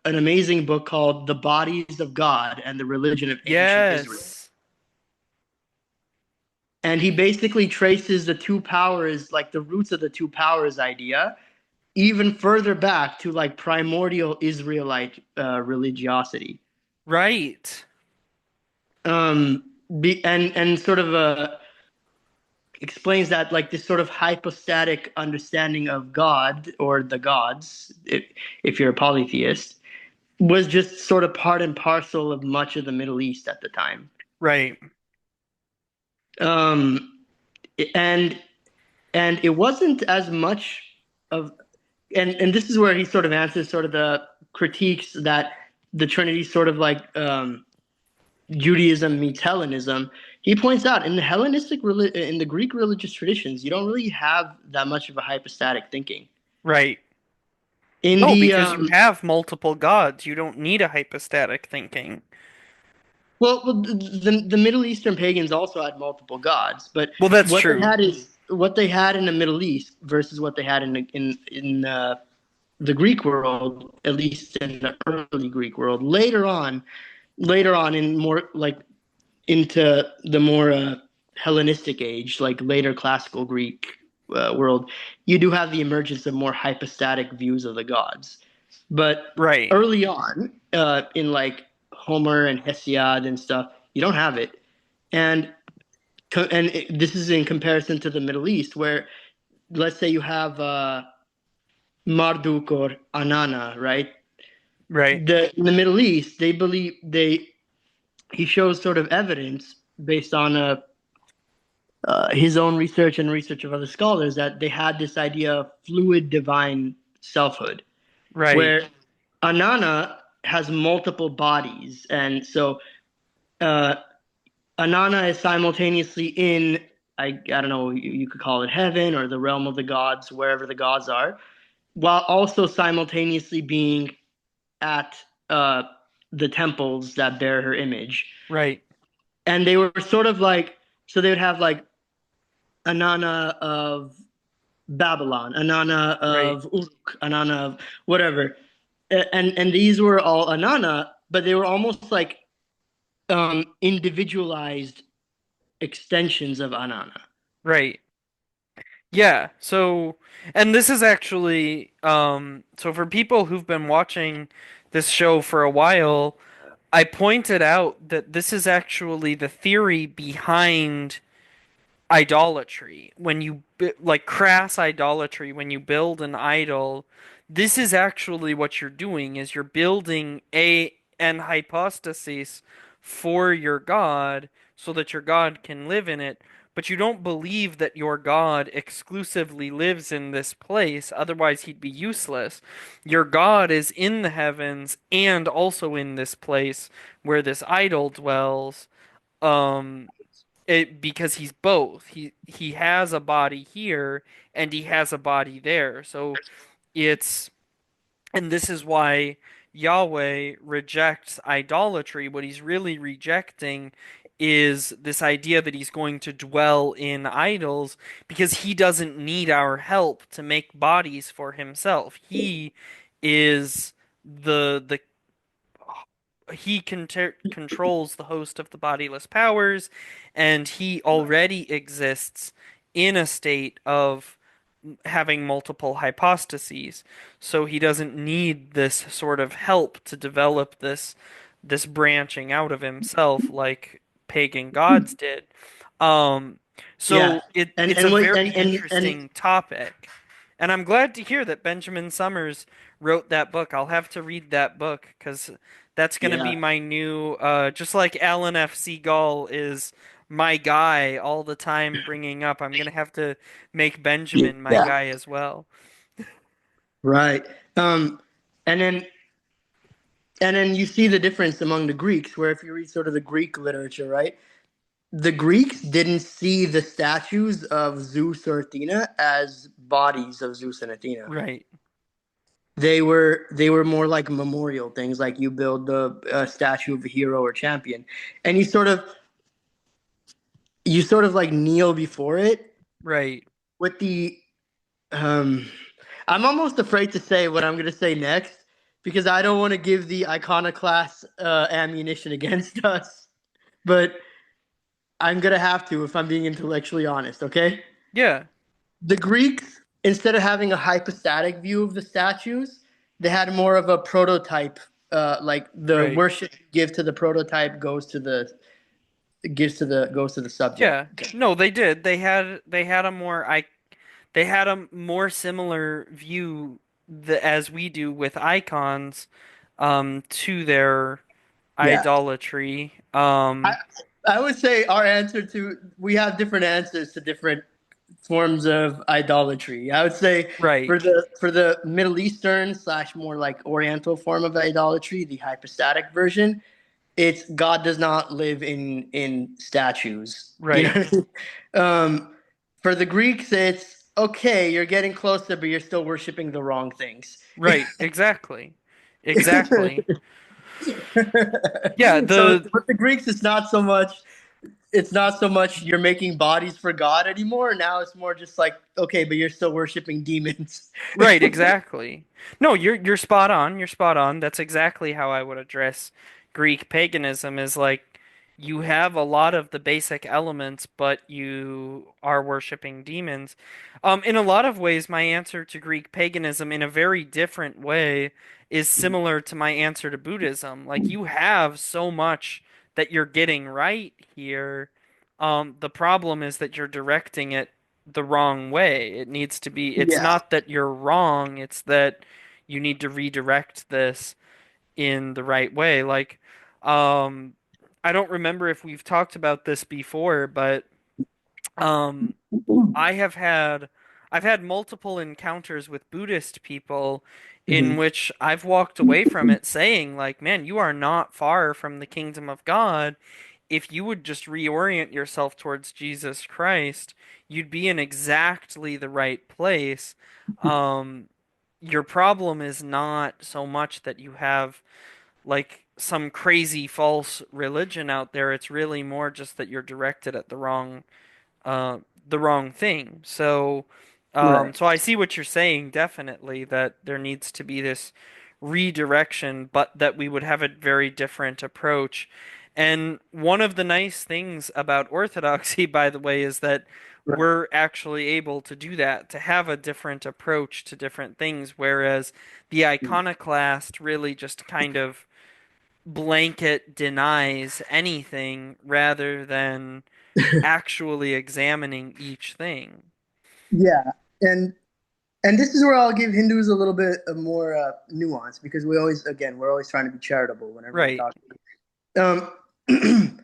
an amazing book called "The Bodies of God and the Religion of Ancient Israel." Yes. And he basically traces the two powers, like the roots of the two powers idea, even further back to like primordial Israelite religiosity. Right. And sort of explains that like this sort of hypostatic understanding of God or the gods, if you're a polytheist, was just sort of part and parcel of much of the Middle East at the time. Right. Um, and and it wasn't as much of and this is where he sort of answers sort of the critiques that the Trinity sort of like Judaism meets Hellenism. He points out in in the Greek religious traditions, you don't really have that much of a hypostatic thinking. Right. In No, the because you have multiple gods. You don't need a hypostatic thinking. the Middle Eastern pagans also had multiple gods, but Well, that's true. what they had in the Middle East versus what they had in the Greek world, at least in the early Greek world. Later on in more like into the more Hellenistic age, like later classical Greek world, you do have the emergence of more hypostatic views of the gods. But Right. early on, in like Homer and Hesiod and stuff, you don't have it. And this is in comparison to the Middle East, where let's say you have Marduk or Anana, right? Right. The in the Middle East, they believe they he shows sort of evidence based on his own research and research of other scholars that they had this idea of fluid divine selfhood, Right. where Anana has multiple bodies, and so uh, Anana is simultaneously in I don't know you could call it heaven or the realm of the gods, wherever the gods are, while also simultaneously being at uh, the temples that bear her image. Right. And they were sort of like, so they would have like Anana of Babylon, Anana Right. of Uruk, Anana of whatever. And these were all Anana, but they were almost like individualized extensions of Anana. Right. Yeah. So, and this is actually, so for people who've been watching this show for a while, I pointed out that this is actually the theory behind idolatry. When you like crass idolatry, when you build an idol, this is actually what you're doing is you're building a an hypostasis for your God so that your God can live in it, but you don't believe that your God exclusively lives in this place, otherwise he'd be useless. Your God is in the heavens and also in this place where this idol dwells. Um, because he's both. He has a body here and he has a body there. So it's and this is why Yahweh rejects idolatry. What he's really rejecting is this idea that he's going to dwell in idols because he doesn't need our help to make bodies for himself. He is the he controls the host of the bodiless powers, and he already exists in a state of having multiple hypostases. So he doesn't need this sort of help to develop this branching out of himself like pagan gods did. Um, Yeah, so it's a and what very and interesting topic. And I'm glad to hear that Benjamin Summers wrote that book. I'll have to read that book because that's going to be yeah, my new, just like Alan F. Seagal is my guy all the time bringing up. I'm going to have to make Benjamin my yeah, guy as well. right. Um, and then and then you see the difference among the Greeks, where if you read sort of the Greek literature, right, the Greeks didn't see the statues of Zeus or Athena as bodies of Zeus and Athena. Right, They were more like memorial things, like you build the statue of a hero or champion, and you sort of like kneel before it right, with the um. I'm almost afraid to say what I'm going to say next because I don't want to give the iconoclast ammunition against us, but I'm going to have to if I'm being intellectually honest. Okay. yeah, The Greeks, instead of having a hypostatic view of the statues, they had more of a prototype. Like the right, worship you give to the prototype goes to the subject. yeah. No, they did. They had a more I they had a more similar view as we do with icons, to their Yeah, idolatry. I I would say our answer to we have different answers to different forms of idolatry. I would say Right, for the Middle Eastern slash more like Oriental form of idolatry, the hypostatic version, it's God does not live in statues. You know right, what I mean? For the Greeks, it's okay, you're getting closer, but you're still worshiping the wrong things. right. Exactly, exactly. Yeah, So the with the Greeks, it's not so much you're making bodies for God anymore. Now it's more just like, okay, but you're still worshiping demons. right, exactly. No, you're spot on. You're spot on. That's exactly how I would address Greek paganism is like you have a lot of the basic elements, but you are worshiping demons. In a lot of ways, my answer to Greek paganism in a very different way is similar to my answer to Buddhism. Like you have so much that you're getting right here. The problem is that you're directing it the wrong way. It needs to be, it's Yeah. not that you're wrong, it's that you need to redirect this in the right way. Like, um, I don't remember if we've talked about this before, but um, I have had I've had multiple encounters with Buddhist people in Mhm. which I've walked away from it saying like, man, you are not far from the kingdom of God. If you would just reorient yourself towards Jesus Christ, you'd be in exactly the right place. Um, your problem is not so much that you have like some crazy false religion out there. It's really more just that you're directed at uh, the wrong thing. So, Right. so I see what you're saying, definitely, that there needs to be this redirection, but that we would have a very different approach. And one of the nice things about Orthodoxy, by the way, is that Right. we're actually able to do that, to have a different approach to different things, whereas the iconoclast really just kind of blanket denies anything rather than actually examining each thing. Yeah. And and this is where I'll give Hindus a little bit of more nuance because we always, again, we're always trying to be charitable whenever we're Right. talking.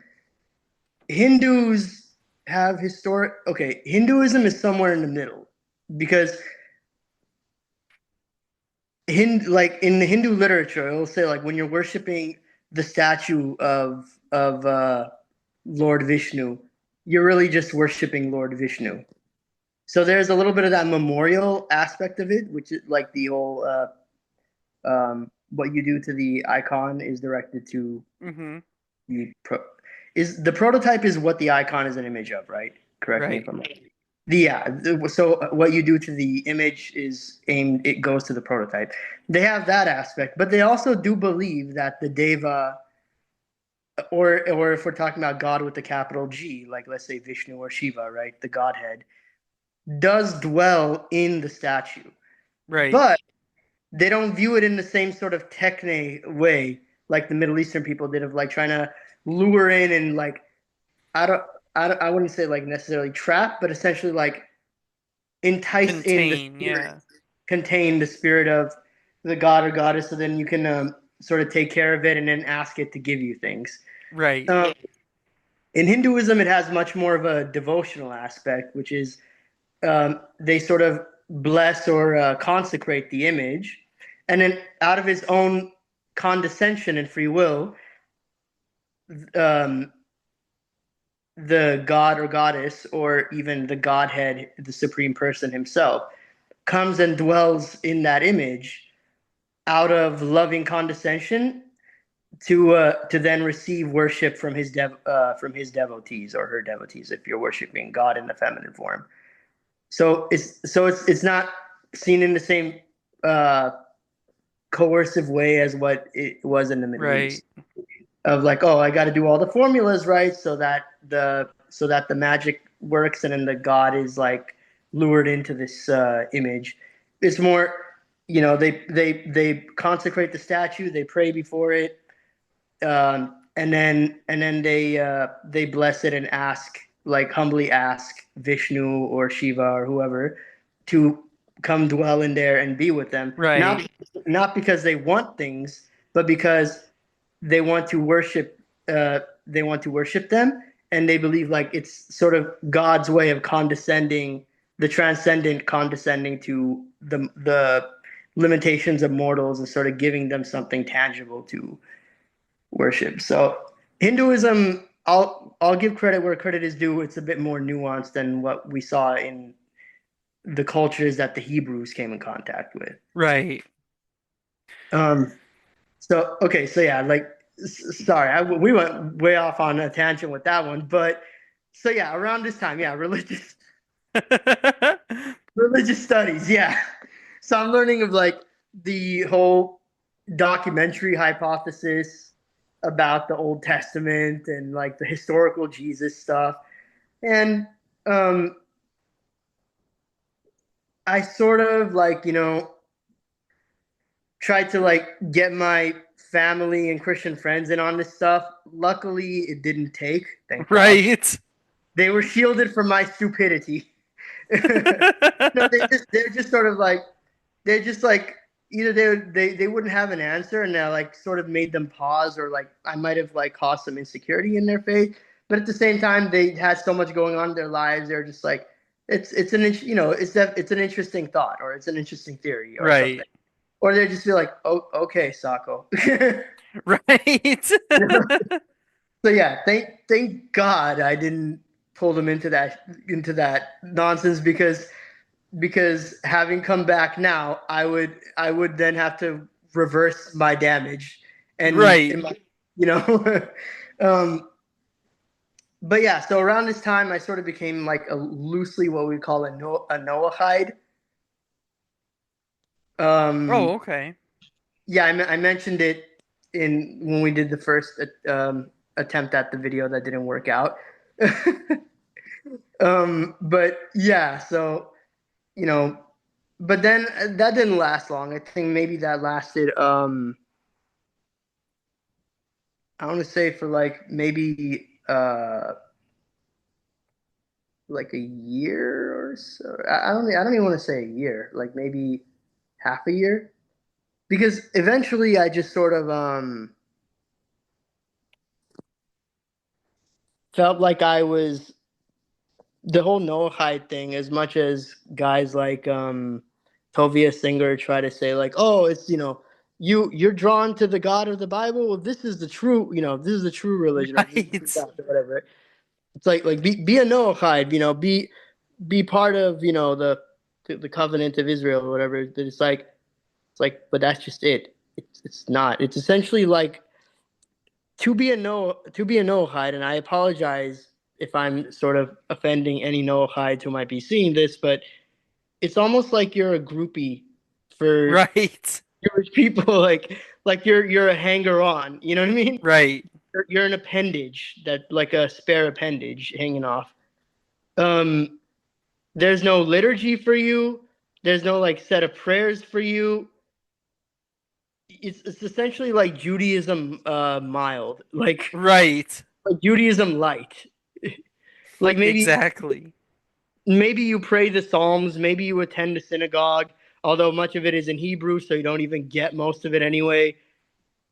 Hindus have historic. Okay, Hinduism is somewhere in the middle because like in the Hindu literature, it'll say like when you're worshiping the statue of Lord Vishnu, you're really just worshiping Lord Vishnu. So there's a little bit of that memorial aspect of it, which is like the whole what you do to the icon is directed to Mm-hmm. the is the prototype is what the icon is an image of, right? Correct me if Right. I'm wrong. So what you do to the image is aimed, it goes to the prototype. They have that aspect, but they also do believe that the deva, or if we're talking about God with the capital G, like let's say Vishnu or Shiva, right, the Godhead, does dwell in the statue, Right. but they don't view it in the same sort of techne way like the Middle Eastern people did of like trying to lure in and like I don't I wouldn't say like necessarily trap, but essentially like entice in the Contain, spirit, yeah. contain the spirit of the god or goddess, so then you can sort of take care of it and then ask it to give you things. Right. Um, in Hinduism, it has much more of a devotional aspect, which is they sort of bless or consecrate the image, and then out of his own condescension and free will, um, the god or goddess, or even the Godhead, the supreme person himself, comes and dwells in that image out of loving condescension to then receive worship from his devotees or her devotees if you're worshiping God in the feminine form. So it's not seen in the same uh, coercive way as what it was in the Middle Right. East of like, oh, I got to do all the formulas right so that the magic works and then the god is like lured into this image. It's more, they consecrate the statue, they pray before it, and then they bless it and ask, like humbly ask Vishnu or Shiva or whoever to come dwell in there and be with them. Right. Not because they want things, but because they want to worship. They want to worship them, and they believe like it's sort of God's way of condescending, the transcendent condescending to the limitations of mortals and sort of giving them something tangible to worship. So Hinduism, I'll give credit where credit is due. It's a bit more nuanced than what we saw in the cultures that the Hebrews came in contact with. Right. Um, so okay, so yeah, like sorry, we went way off on a tangent with that one, but so yeah, around this time, yeah, religious studies, yeah. So I'm learning of like the whole documentary hypothesis about the Old Testament and like the historical Jesus stuff. And um, I sort of like, tried to like get my family and Christian friends in on this stuff. Luckily, it didn't take, thank God. Right. They were shielded from my stupidity. No, they're just sort of like they're just like either they wouldn't have an answer and that like sort of made them pause or like I might have like caused some insecurity in their faith, but at the same time they had so much going on in their lives. They're just like it's an it's an interesting thought or it's an interesting theory or something, Right. or they just feel like, oh, okay, Sako. Right. So yeah, thank God I didn't pull them into that nonsense because having come back now, I would then have to reverse my damage and Right. in my, you know, um, but yeah. So around this time, I sort of became like a loosely what we call a Noahide. Oh, Um, okay. yeah, I mentioned it in when we did the first attempt at the video that didn't work out. But yeah, so you know, but then that didn't last long. I think maybe that lasted I want to say for like maybe like a year or so. I don't even want to say a year, like maybe half a year. Because eventually I just sort of felt like I was the whole Noahide thing, as much as guys like Tovia Singer try to say like, oh, it's you're drawn to the God of the Bible. Well, this is the true, this is the true religion, or this is the true Right. God, or whatever. It's like be a Noahide, be part of the covenant of Israel or whatever. That it's like, but that's just it. It's not. It's essentially like to be a Noahide, and I apologize if I'm sort of offending any Noahides who might be seeing this, but it's almost like you're a groupie for Right. Jewish people, like you're a hanger on. You know what I mean? Right. You're an appendage that like a spare appendage hanging off. Um, there's no liturgy for you. There's no like set of prayers for you. It's essentially like Judaism mild, Right. like Judaism light. Like Exactly. maybe you pray the Psalms, maybe you attend a synagogue, although much of it is in Hebrew, so you don't even get most of it anyway.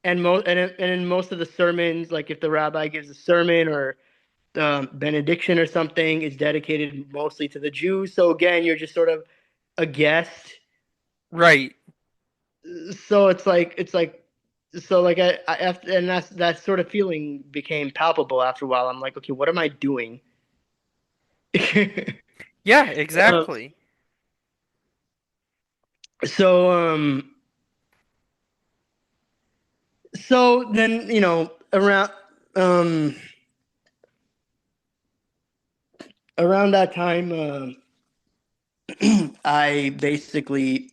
And in most of the sermons, like if the rabbi gives a sermon or benediction or something, is dedicated mostly to the Jews. So again, you're just sort of a guest. Right. So so like I after and that sort of feeling became palpable after a while. I'm like, okay, what am I doing? Yeah, Uh, exactly. so so then um around that time I basically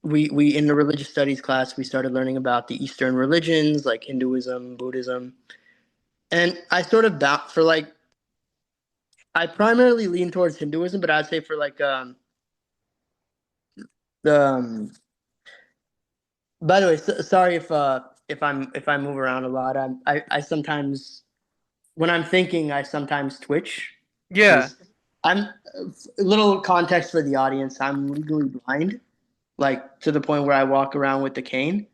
we in the religious studies class we started learning about the Eastern religions like Hinduism, Buddhism, and I sort of for like I primarily lean towards Hinduism, but I'd say for like the by the way, sorry if I move around a lot. I sometimes when I'm thinking I sometimes twitch Yeah. because I'm a little context for the audience. I'm legally blind, like to the point where I walk around with the cane.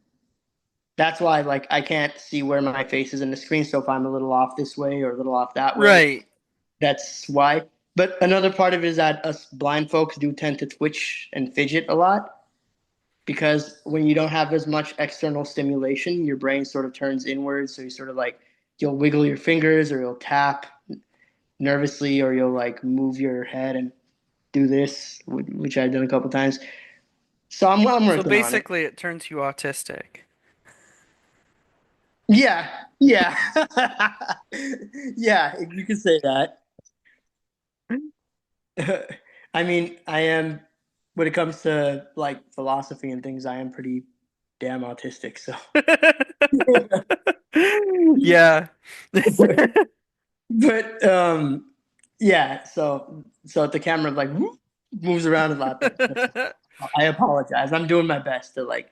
That's why like I can't see where my face is in the screen. So if I'm a little off this way or a little off that way, Right. that's why. But another part of it is that us blind folks do tend to twitch and fidget a lot because when you don't have as much external stimulation, your brain sort of turns inwards. So you sort of like you'll wiggle your fingers or you'll tap nervously or you'll like move your head and do this, which I've done a couple times. So I'm So working on it. basically it turns you autistic. Yeah, yeah, yeah. You could say that. I mean, I am when it comes to like philosophy and things, I am pretty damn autistic. So, Yeah. but yeah. So the camera like whoop, moves around a lot. I apologize. I'm doing my best to like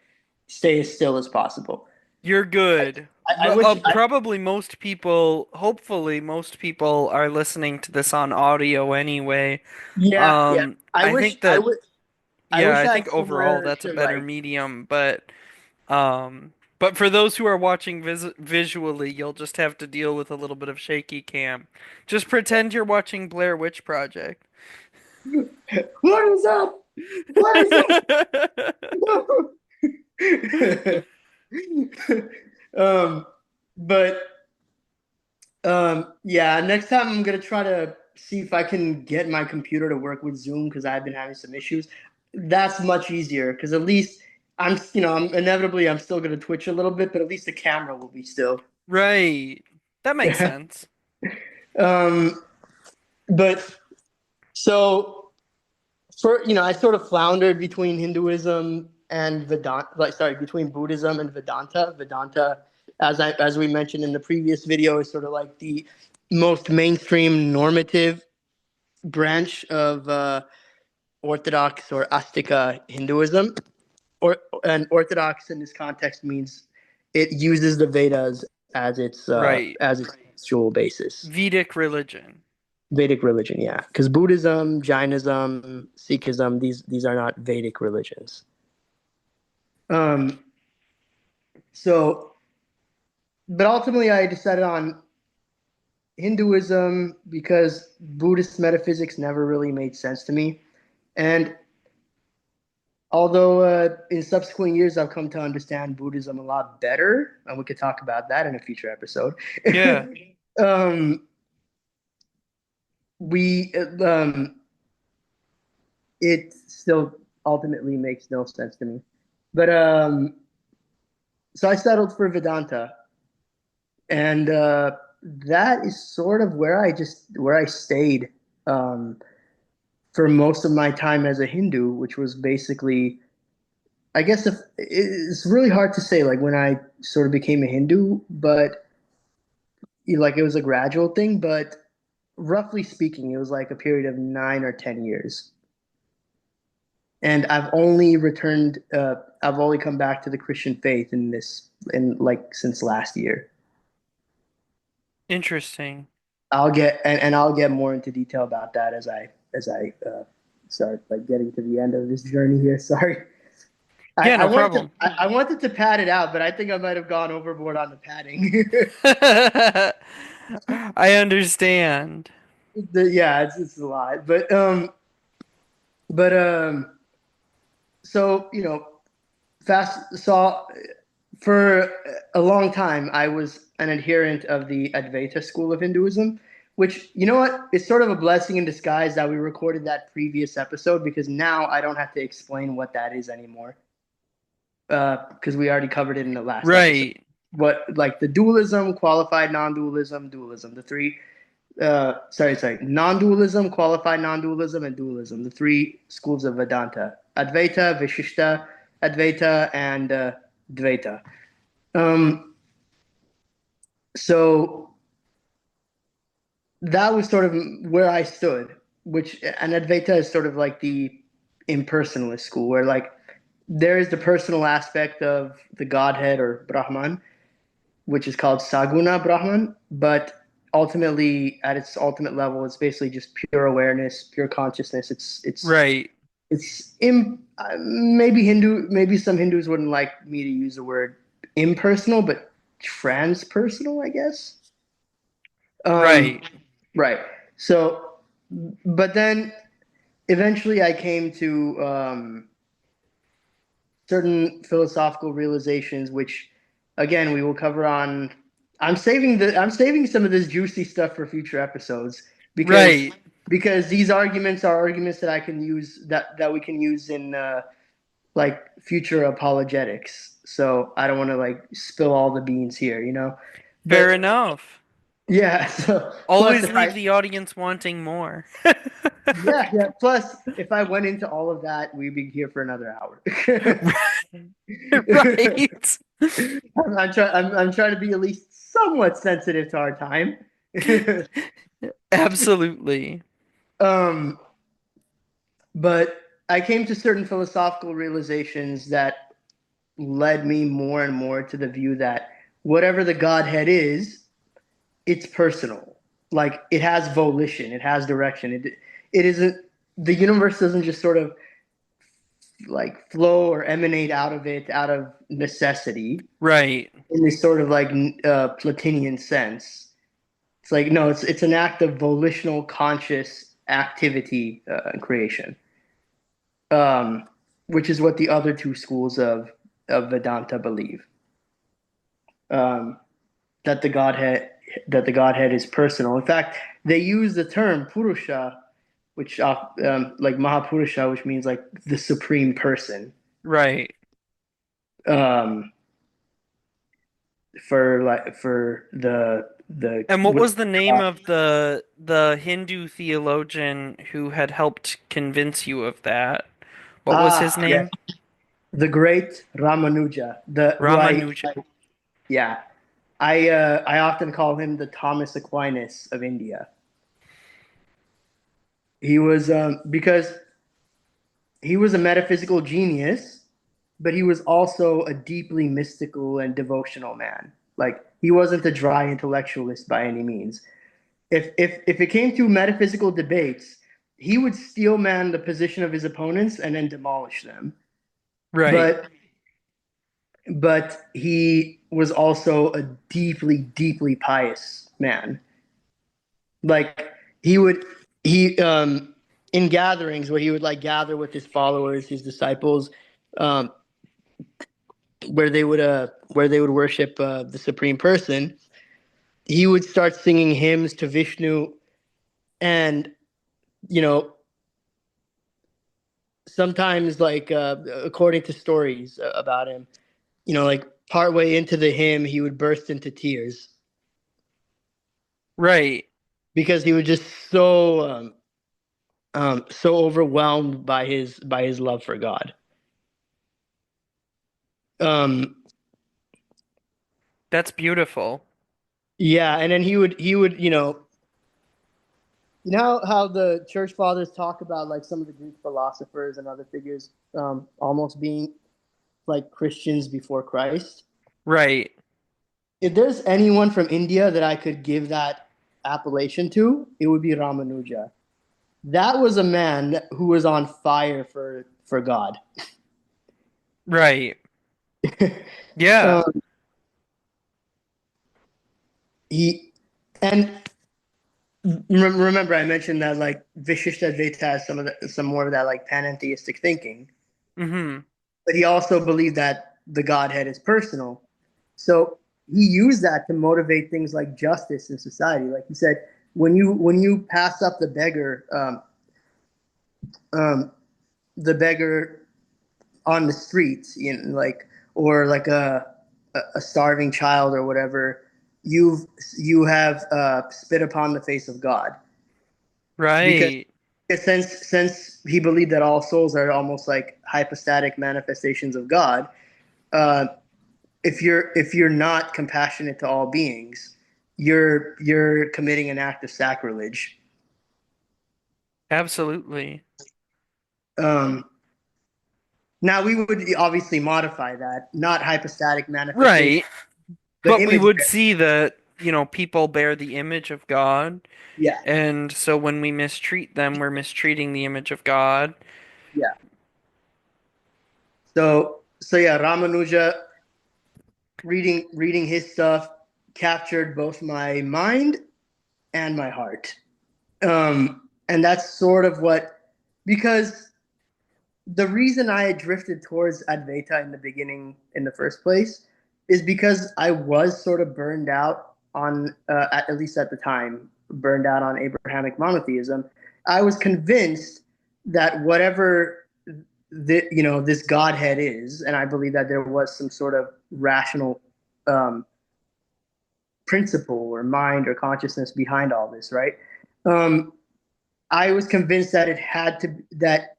stay as still as possible. You're good. I wish Probably most people, hopefully most people are listening to this on audio anyway. yeah, yeah. I I wish think I that, would I yeah, wish I I had think overall somewhere that's a to better like. medium, but for those who are watching visually, you'll just have to deal with a little bit of shaky cam. Just pretend you're watching Blair Witch Project. What is up? What is up? um, but yeah, next time I'm gonna try to see if I can get my computer to work with Zoom because I've been having some issues. That's much easier because at least I'm still gonna twitch a little bit, but at least the camera will be still. Right. That makes sense. Um, but so for I sort of floundered between Hinduism and Vedanta, like sorry, between Buddhism and Vedanta. Vedanta, as we mentioned in the previous video, is sort of like the most mainstream normative branch of Orthodox or Astika Hinduism. Or and Orthodox in this context means it uses the Vedas Right. as its textual basis. Vedic religion. Vedic religion, yeah, because Buddhism, Jainism, Sikhism, these are not Vedic religions. Um, so, but ultimately, I decided on Hinduism because Buddhist metaphysics never really made sense to me, and although in subsequent years I've come to understand Buddhism a lot better, and we could talk about that in a future episode. Yeah. um, we it still ultimately makes no sense to me. But so I settled for Vedanta, and that is sort of where I stayed um, for most of my time as a Hindu, which was basically, I guess, if, it's really hard to say like when I sort of became a Hindu, but like it was a gradual thing. But roughly speaking, it was like a period of 9 or 10 years. And I've only come back to the Christian faith in like since last year. Interesting. And I'll get more into detail about that as I start like getting to the end of this journey here. Sorry, Yeah, no problem. I wanted to pad it out, but I think I might have gone overboard on the padding. I understand. Yeah, it's a lot, but so fast so for a long time I was an adherent of the Advaita school of Hinduism, which you know what, it's sort of a blessing in disguise that we recorded that previous episode because now I don't have to explain what that is anymore. Because we already covered it in the last episode. Right. What like the dualism, qualified non-dualism, dualism, the three sorry, non-dualism, qualified non-dualism, and dualism, the three schools of Vedanta: Advaita, Vishishta, Advaita, and Dvaita. Um, so that was sort of where I stood, which and Advaita is sort of like the impersonalist school, where like there is the personal aspect of the Godhead or Brahman, which is called Saguna Brahman, but ultimately at its ultimate level, it's basically just pure awareness, pure consciousness. Right. Maybe some Hindus wouldn't like me to use the word impersonal, but transpersonal, I guess. Um, Right. right. So, but then eventually I came to certain philosophical realizations, which again we will cover on. I'm saving some of this juicy stuff for future episodes because Right. these arguments are arguments that I can use that we can use in like future apologetics. So I don't want to like spill all the beans here. Fair But enough. yeah, so plus Always if I leave the audience wanting more. yeah, plus if I went into all of that, we'd be here for another hour. Right. I'm trying to be at least somewhat sensitive to our time. Absolutely. um, but I came to certain philosophical realizations that led me more and more to the view that whatever the Godhead is, it's personal. Like it has volition, it has direction. It isn't the universe doesn't just sort of like flow or emanate out of it out of necessity Right. in this sort of like Platonian sense. It's like no, it's an act of volitional, conscious activity and creation, um, which is what the other two schools of Vedanta believe. Um, that the Godhead is personal. In fact, they use the term Purusha, which like Mahapurusha, which means like the supreme person, Right. um, for the And what what was the name of the Hindu theologian who had helped convince you of that? What was his yeah, name? the great Ramanuja, the who Ramanuja. yeah, I often call him the Thomas Aquinas of India. He was because he was a metaphysical genius, but he was also a deeply mystical and devotional man. Like he wasn't a dry intellectualist by any means. If it came to metaphysical debates, he would steel man the position of his opponents and then demolish them. Right. But he was also a deeply, deeply pious man. Like he would he in gatherings where he would like gather with his followers, his disciples, um, where they would worship the supreme person, he would start singing hymns to Vishnu, and you know sometimes like according to stories about him, like partway into the hymn he would burst into tears Right. because he was just so overwhelmed by his love for God. Um, That's beautiful. yeah, and then he would how the church fathers talk about like some of the Greek philosophers and other figures almost being like Christians before Christ. Right. If there's anyone from India that I could give that appellation to, it would be Ramanuja. That was a man who was on fire for God. Right. Yeah. um, he and remember I mentioned that like Vishishtadvaita has some more of that like panentheistic thinking, Mm-hmm. but he also believed that the Godhead is personal. So he used that to motivate things like justice in society. Like he said, when you pass up um, the beggar on the streets, like or like a starving child or whatever, you have spit upon the face of God because Right. since he believed that all souls are almost like hypostatic manifestations of God. Uh, if you're not compassionate to all beings, you're committing an act of sacrilege. Absolutely. Um, Now we would obviously modify that, not hypostatic manifestation, Right. but But we image. would see that, people bear the image of God. Yeah, And so when we mistreat them, we're mistreating the image of God. yeah. So yeah, Ramanuja reading his stuff captured both my mind and my heart. And that's sort of what because the reason I had drifted towards Advaita in the beginning in the first place is because I was sort of burned out on, at least at the time, burned out on Abrahamic monotheism. I was convinced that whatever this Godhead is, and I believe that there was some sort of rational um, principle or mind or consciousness behind all this, right? Um, I was convinced that it had to that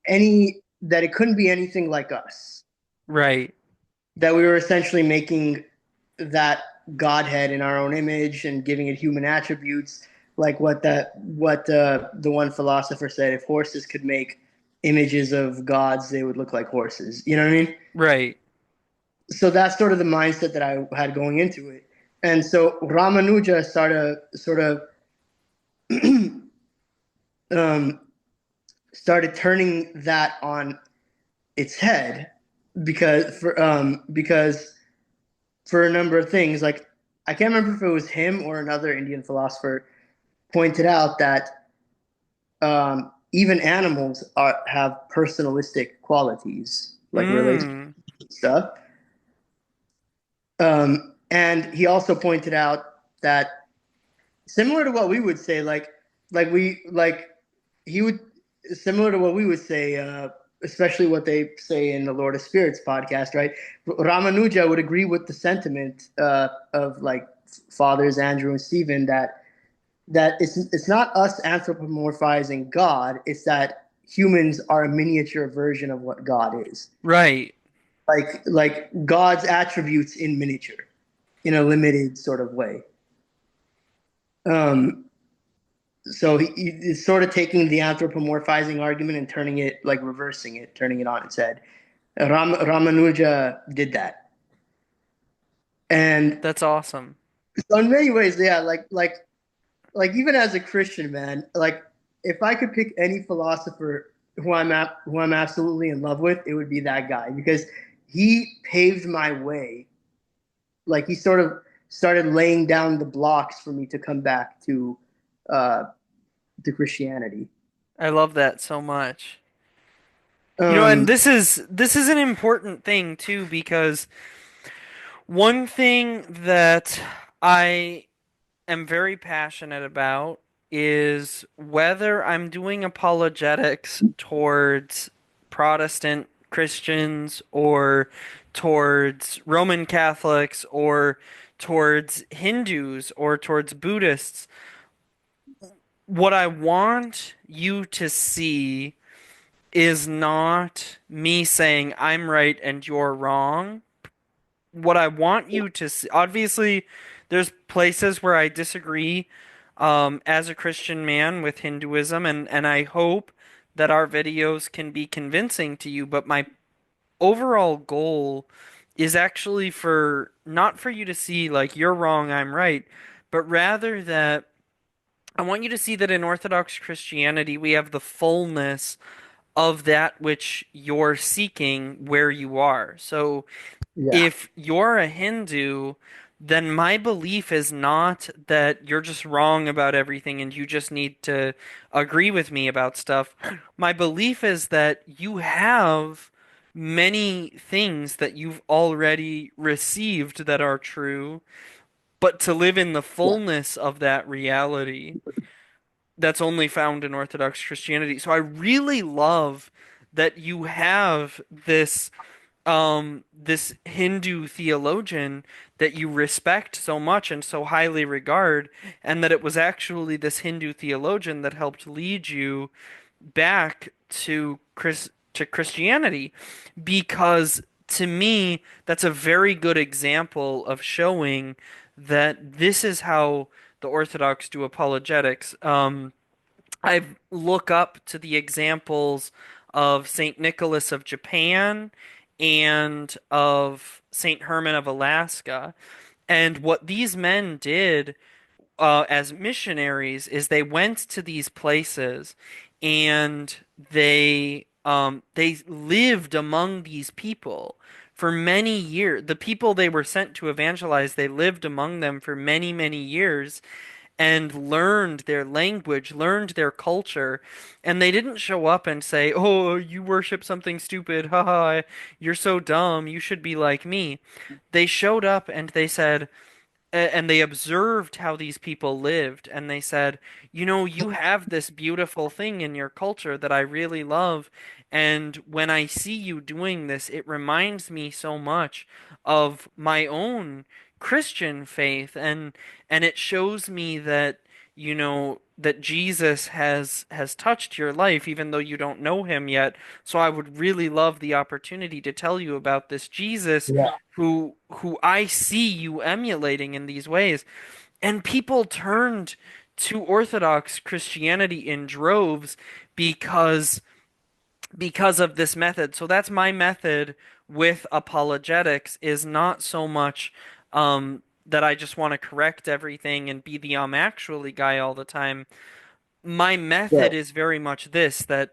it couldn't be anything like us. Right. That we were essentially making that Godhead in our own image and giving it human attributes, like what the one philosopher said: if horses could make images of gods, they would look like horses. You know what I mean? Right. So that's sort of the mindset that I had going into it. And so Ramanuja um, started turning that on its head because for a number of things. Like I can't remember if it was him or another Indian philosopher pointed out that even animals have personalistic qualities, like related Mm. stuff. And he also pointed out that similar to what we would say, like he would similar to what we would say, especially what they say in the Lord of Spirits podcast, right? Ramanuja would agree with the sentiment of like fathers Andrew and Stephen that it's not us anthropomorphizing God, it's that humans are a miniature version of what God is. Right. Like God's attributes in miniature, in a limited sort of way. Um, so he's sort of taking the anthropomorphizing argument and turning it, like reversing it, turning it on its head. Ramanuja did that, and That's awesome. so in many ways, yeah, like even as a Christian man, like if I could pick any philosopher who I'm absolutely in love with, it would be that guy because he paved my way. Like he sort of started laying down the blocks for me to come back uh, to Christianity. I love that so much. You know, and Um, this is an important thing too because one thing that I am very passionate about is whether I'm doing apologetics towards Protestant Christians or towards Roman Catholics or towards Hindus or towards Buddhists. What I want you to see is not me saying I'm right and you're wrong. What I want you to see, obviously, there's places where I disagree as a Christian man with Hinduism, and I hope that our videos can be convincing to you, but my overall goal is actually for not for you to see like you're wrong, I'm right, but rather that I want you to see that in Orthodox Christianity we have the fullness of that which you're seeking where you are. So yeah, if you're a Hindu, then my belief is not that you're just wrong about everything and you just need to agree with me about stuff. My belief is that you have many things that you've already received that are true, but to live in the yeah, fullness of that reality, that's only found in Orthodox Christianity. So I really love that you have this Hindu theologian that you respect so much and so highly regard, and that it was actually this Hindu theologian that helped lead you back to Christianity, because to me that's a very good example of showing that this is how the Orthodox do apologetics. I look up to the examples of Saint Nicholas of Japan and of Saint Herman of Alaska. And what these men did as missionaries is they went to these places and they lived among these people for many years. The people they were sent to evangelize, they lived among them for many, many years and learned their language, learned their culture, and they didn't show up and say, "Oh, you worship something stupid. Haha, you're so dumb. You should be like me." They showed up and they said, and they observed how these people lived, and they said, "You know, you have this beautiful thing in your culture that I really love, and when I see you doing this, it reminds me so much of my own Christian faith, and it shows me that, you know, that Jesus has touched your life even though you don't know him yet. So I would really love the opportunity to tell you about this Jesus yeah, who I see you emulating in these ways." And people turned to Orthodox Christianity in droves because because of this method. So that's my method with apologetics is not so much that I just want to correct everything and be the actually guy all the time. My method Right. is very much this that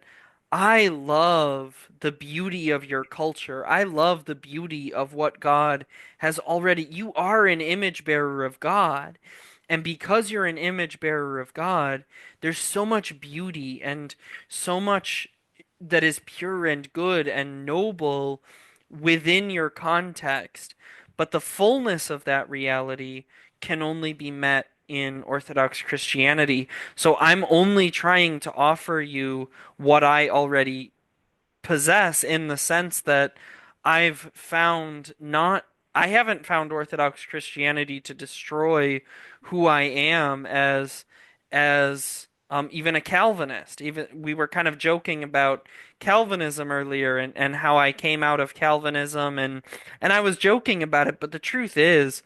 I love the beauty of your culture. I love the beauty of what God has already. You are an image bearer of God. And because you're an image bearer of God, there's so much beauty and so much that is pure and good and noble within your context. But the fullness of that reality can only be met in Orthodox Christianity. So I'm only trying to offer you what I already possess in the sense that I've found not I haven't found Orthodox Christianity to destroy who I am as even a Calvinist. Even we were kind of joking about Calvinism earlier and how I came out of Calvinism and I was joking about it, but the truth is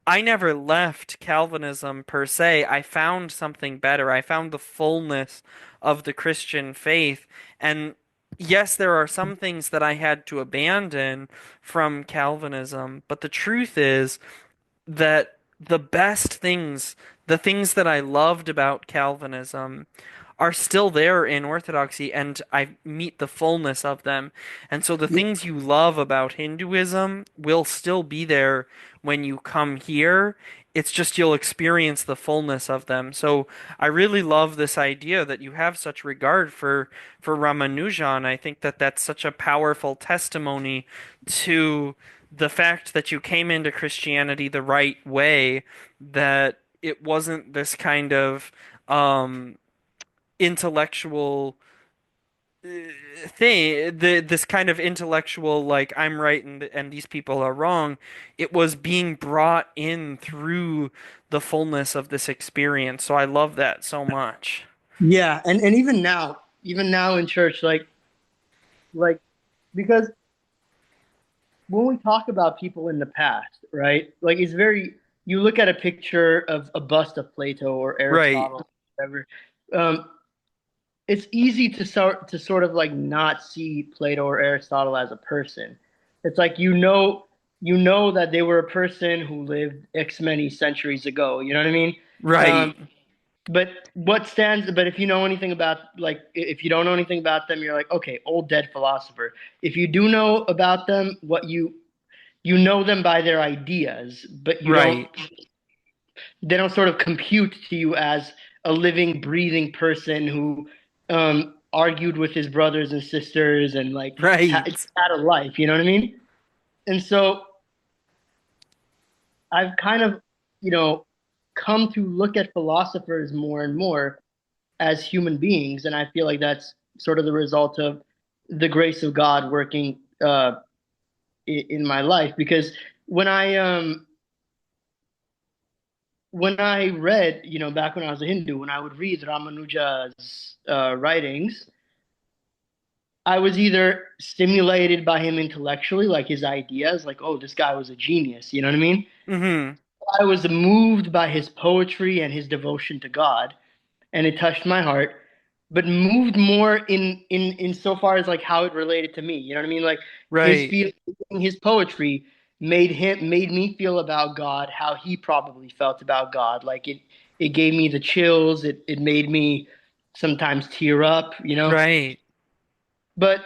I never left Calvinism per se. I found something better. I found the fullness of the Christian faith. And yes, there are some things that I had to abandon from Calvinism, but the truth is that the best things, the things that I loved about Calvinism, are still there in Orthodoxy, and I meet the fullness of them. And so the things you love about Hinduism will still be there when you come here. It's just you'll experience the fullness of them. So I really love this idea that you have such regard for Ramanujan. I think that that's such a powerful testimony to the fact that you came into Christianity the right way, that it wasn't this kind of intellectual this kind of intellectual like I'm right and these people are wrong. It was being brought in through the fullness of this experience. So I love that so much. Yeah, and even now in church, like because when we talk about people in the past, right? Like it's very you look at a picture of a bust of Plato or Right. Aristotle, whatever. Um, it's easy to sort of like not see Plato or Aristotle as a person. It's like you know that they were a person who lived X many centuries ago. You know what I mean? Right. Um, but if you know anything about like if you don't know anything about them, you're like, okay, old dead philosopher. If you do know about them, you know them by their ideas, but Right. they don't sort of compute to you as a living, breathing person who argued with his brothers and sisters and like Right. had a life. You know what I mean? And so I've kind of, you know, come to look at philosophers more and more as human beings, and I feel like that's sort of the result of the grace of God working in my life. Because when when I read, you know, back when I was a Hindu, when I would read Ramanuja's writings, I was either stimulated by him intellectually, like his ideas, like, oh, this guy was a genius, you know what I mean? Mm-hmm. I was moved by his poetry and his devotion to God, and it touched my heart, but moved more in so far as like how it related to me. You know what I mean? Like his Right. feel, his poetry made me feel about God how he probably felt about God. Like it gave me the chills. It made me sometimes tear up. You know, Right. but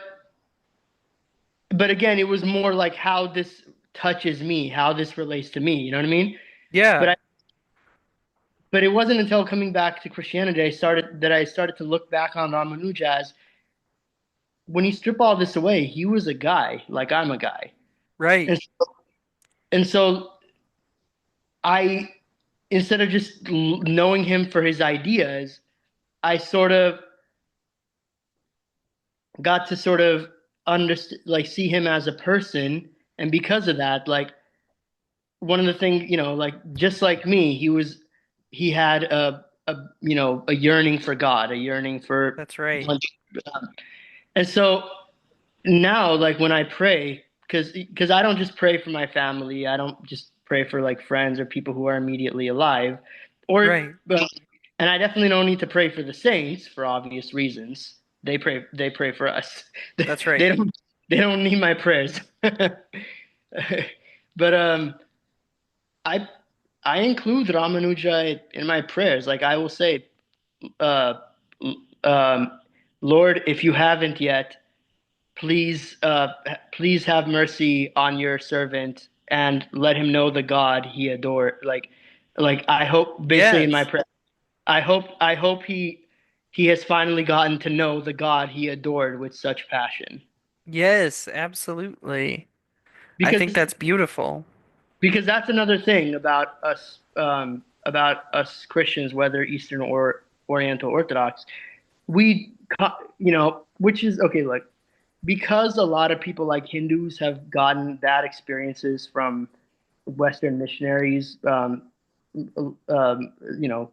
again, it was more like how this touches me, how this relates to me. You know what I mean? But Yeah. but it wasn't until coming back to Christianity I started to look back on Ramanuja as when you strip all this away, he was a guy, like I'm a guy. Right. And so I instead of just knowing him for his ideas, I sort of got to sort of understand like see him as a person, and because of that, like one of the things, you know, like just like me, he had a you know, a yearning for God, a yearning for That's right. and so now like when I pray because I don't just pray for my family, I don't just pray for like friends or people who are immediately alive or Right. and I definitely don't need to pray for the saints for obvious reasons. They pray for us. That's They right. don't they don't need my prayers. But I I include Ramanuja in my prayers. Like I will say, uh, um, Lord, if you haven't yet, please have mercy on your servant and let him know the God he adored. Like I hope, basically in my Yes. prayer, I hope he has finally gotten to know the God he adored with such passion. Yes, absolutely. I think Because that's beautiful. because that's another thing about us Christians, whether Eastern or Oriental Orthodox. We, which is okay. Like because a lot of people like Hindus have gotten bad experiences from Western missionaries,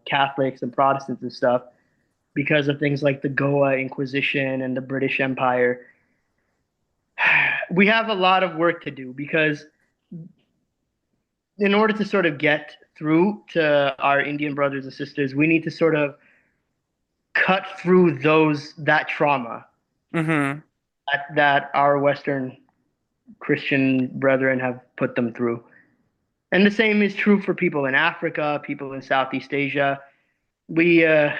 Catholics and Protestants and stuff, because of things like the Goa Inquisition and the British Empire. We have a lot of work to do because in order to sort of get through to our Indian brothers and sisters, we need to sort of cut through that trauma Hmm. that our Western Christian brethren have put them through. And the same is true for people in Africa, people in Southeast Asia. We, by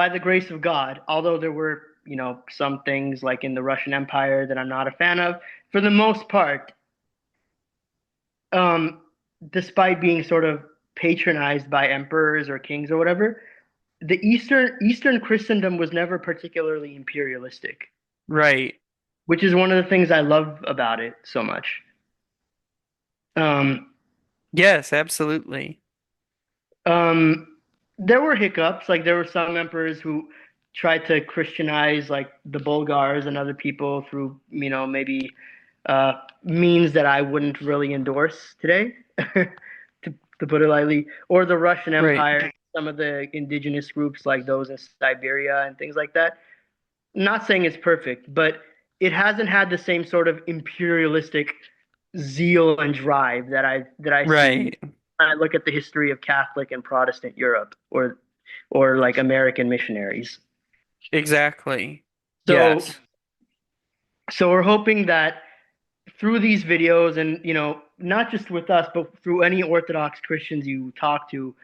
the grace of God, although there were, some things like in the Russian Empire that I'm not a fan of, for the most part, um, despite being sort of patronized by emperors or kings or whatever, the Eastern Christendom was never particularly imperialistic, Right. which is one of the things I love about it so much. Um, Yes, absolutely. um, there were hiccups, like there were some emperors who tried to Christianize like the Bulgars and other people through, maybe uh, means that I wouldn't really endorse today, to put it lightly, or the Russian Right. Empire, some of the indigenous groups like those in Siberia and things like that. Not saying it's perfect, but it hasn't had the same sort of imperialistic zeal and drive that I see Right. when I look at the history of Catholic and Protestant Europe or like American missionaries. Exactly. So Yes. so we're hoping that through these videos and not just with us but through any Orthodox Christians you talk to,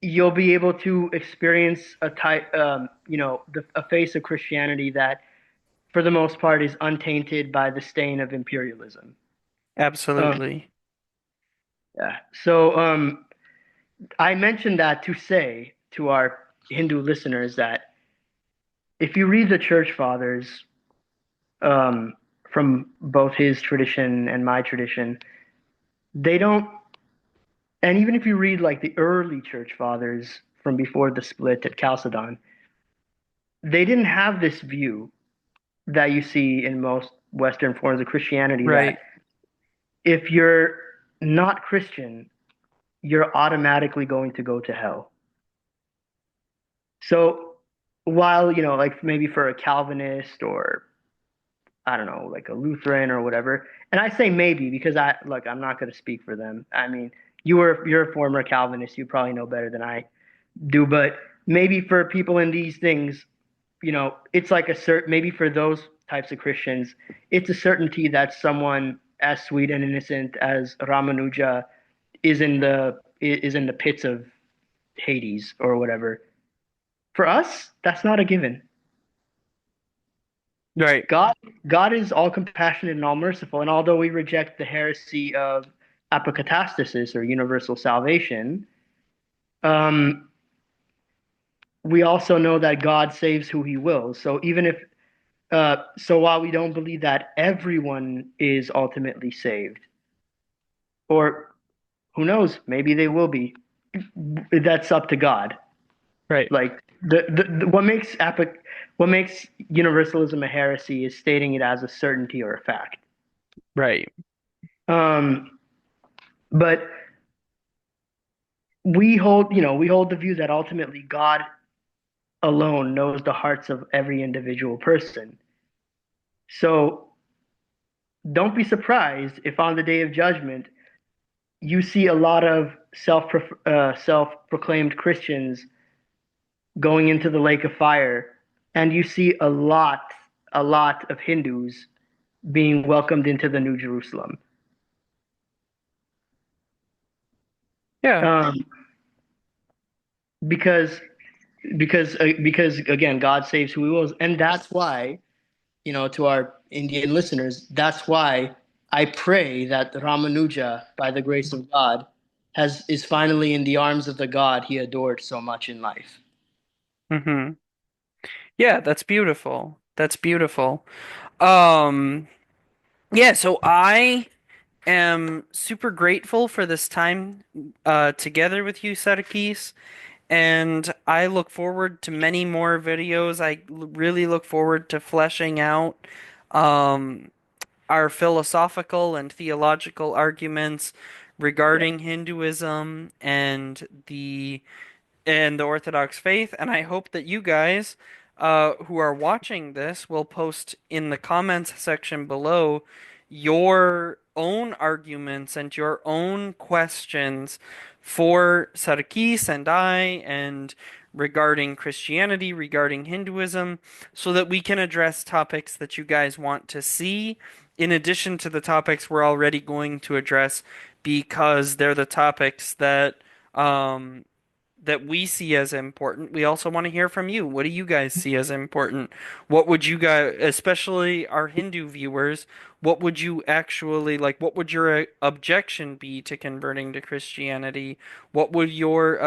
you'll be able to experience a type a face of Christianity that for the most part is untainted by the stain of imperialism. Um, Absolutely. yeah. So I mentioned that to say to our Hindu listeners that if you read the church fathers, um, from both his tradition and my tradition, they don't, and even if you read like the early church fathers from before the split at Chalcedon, they didn't have this view that you see in most Western forms of Christianity that Right. if you're not Christian, you're automatically going to go to hell. So while, like maybe for a Calvinist or I don't know, like a Lutheran or whatever, and I say maybe because I'm not going to speak for them. I mean, you're a former Calvinist, you probably know better than I do, but maybe for people in these things, it's like maybe for those types of Christians, it's a certainty that someone as sweet and innocent as Ramanuja is in the pits of Hades or whatever. For us, that's not a given. Right. God God is all compassionate and all merciful, and although we reject the heresy of apokatastasis or universal salvation, um, we also know that God saves who He wills. So while we don't believe that everyone is ultimately saved, or who knows, maybe they will be, that's up to God. Right. Like what makes universalism a heresy is stating it as a certainty or a fact. Right. Um, but we hold the view that ultimately God alone knows the hearts of every individual person. So don't be surprised if on the day of judgment you see a lot of self-proclaimed Christians going into the lake of fire, and you see a lot of Hindus being welcomed into the New Jerusalem. Yeah. Um, because because again, God saves who He wills, and that's why, to our Indian listeners, that's why I pray that Ramanuja, by the grace of God, has is finally in the arms of the God he adored so much in life. Hmm. Yeah, that's beautiful. That's beautiful. Um, yeah, so I am super grateful for this time together with you, Sarkis, and I look forward to many more videos. Really look forward to fleshing out um, our philosophical and theological arguments Yeah. regarding Hinduism and the Orthodox faith, and I hope that you guys who are watching this will post in the comments section below your own arguments and your own questions for Sarkis and I, and regarding Christianity, regarding Hinduism, so that we can address topics that you guys want to see, in addition to the topics we're already going to address, because they're the topics um, that we see as important. We also want to hear from you. What do you guys see as important? What would you guys, especially our Hindu viewers, what would you actually like? What would your objection be to converting to Christianity? What would your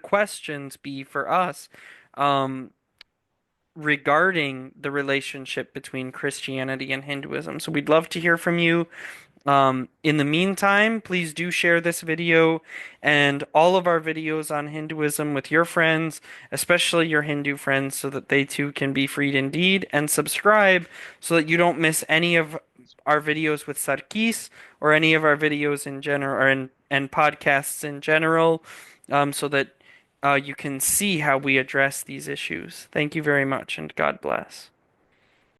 questions be for us, um, regarding the relationship between Christianity and Hinduism? So we'd love to hear from you. In the meantime, please do share this video and all of our videos on Hinduism with your friends, especially your Hindu friends, so that they too can be freed indeed, and subscribe so that you don't miss any of our videos with Sarkis or any of our videos in general and podcasts in general, so that you can see how we address these issues. Thank you very much, and God bless.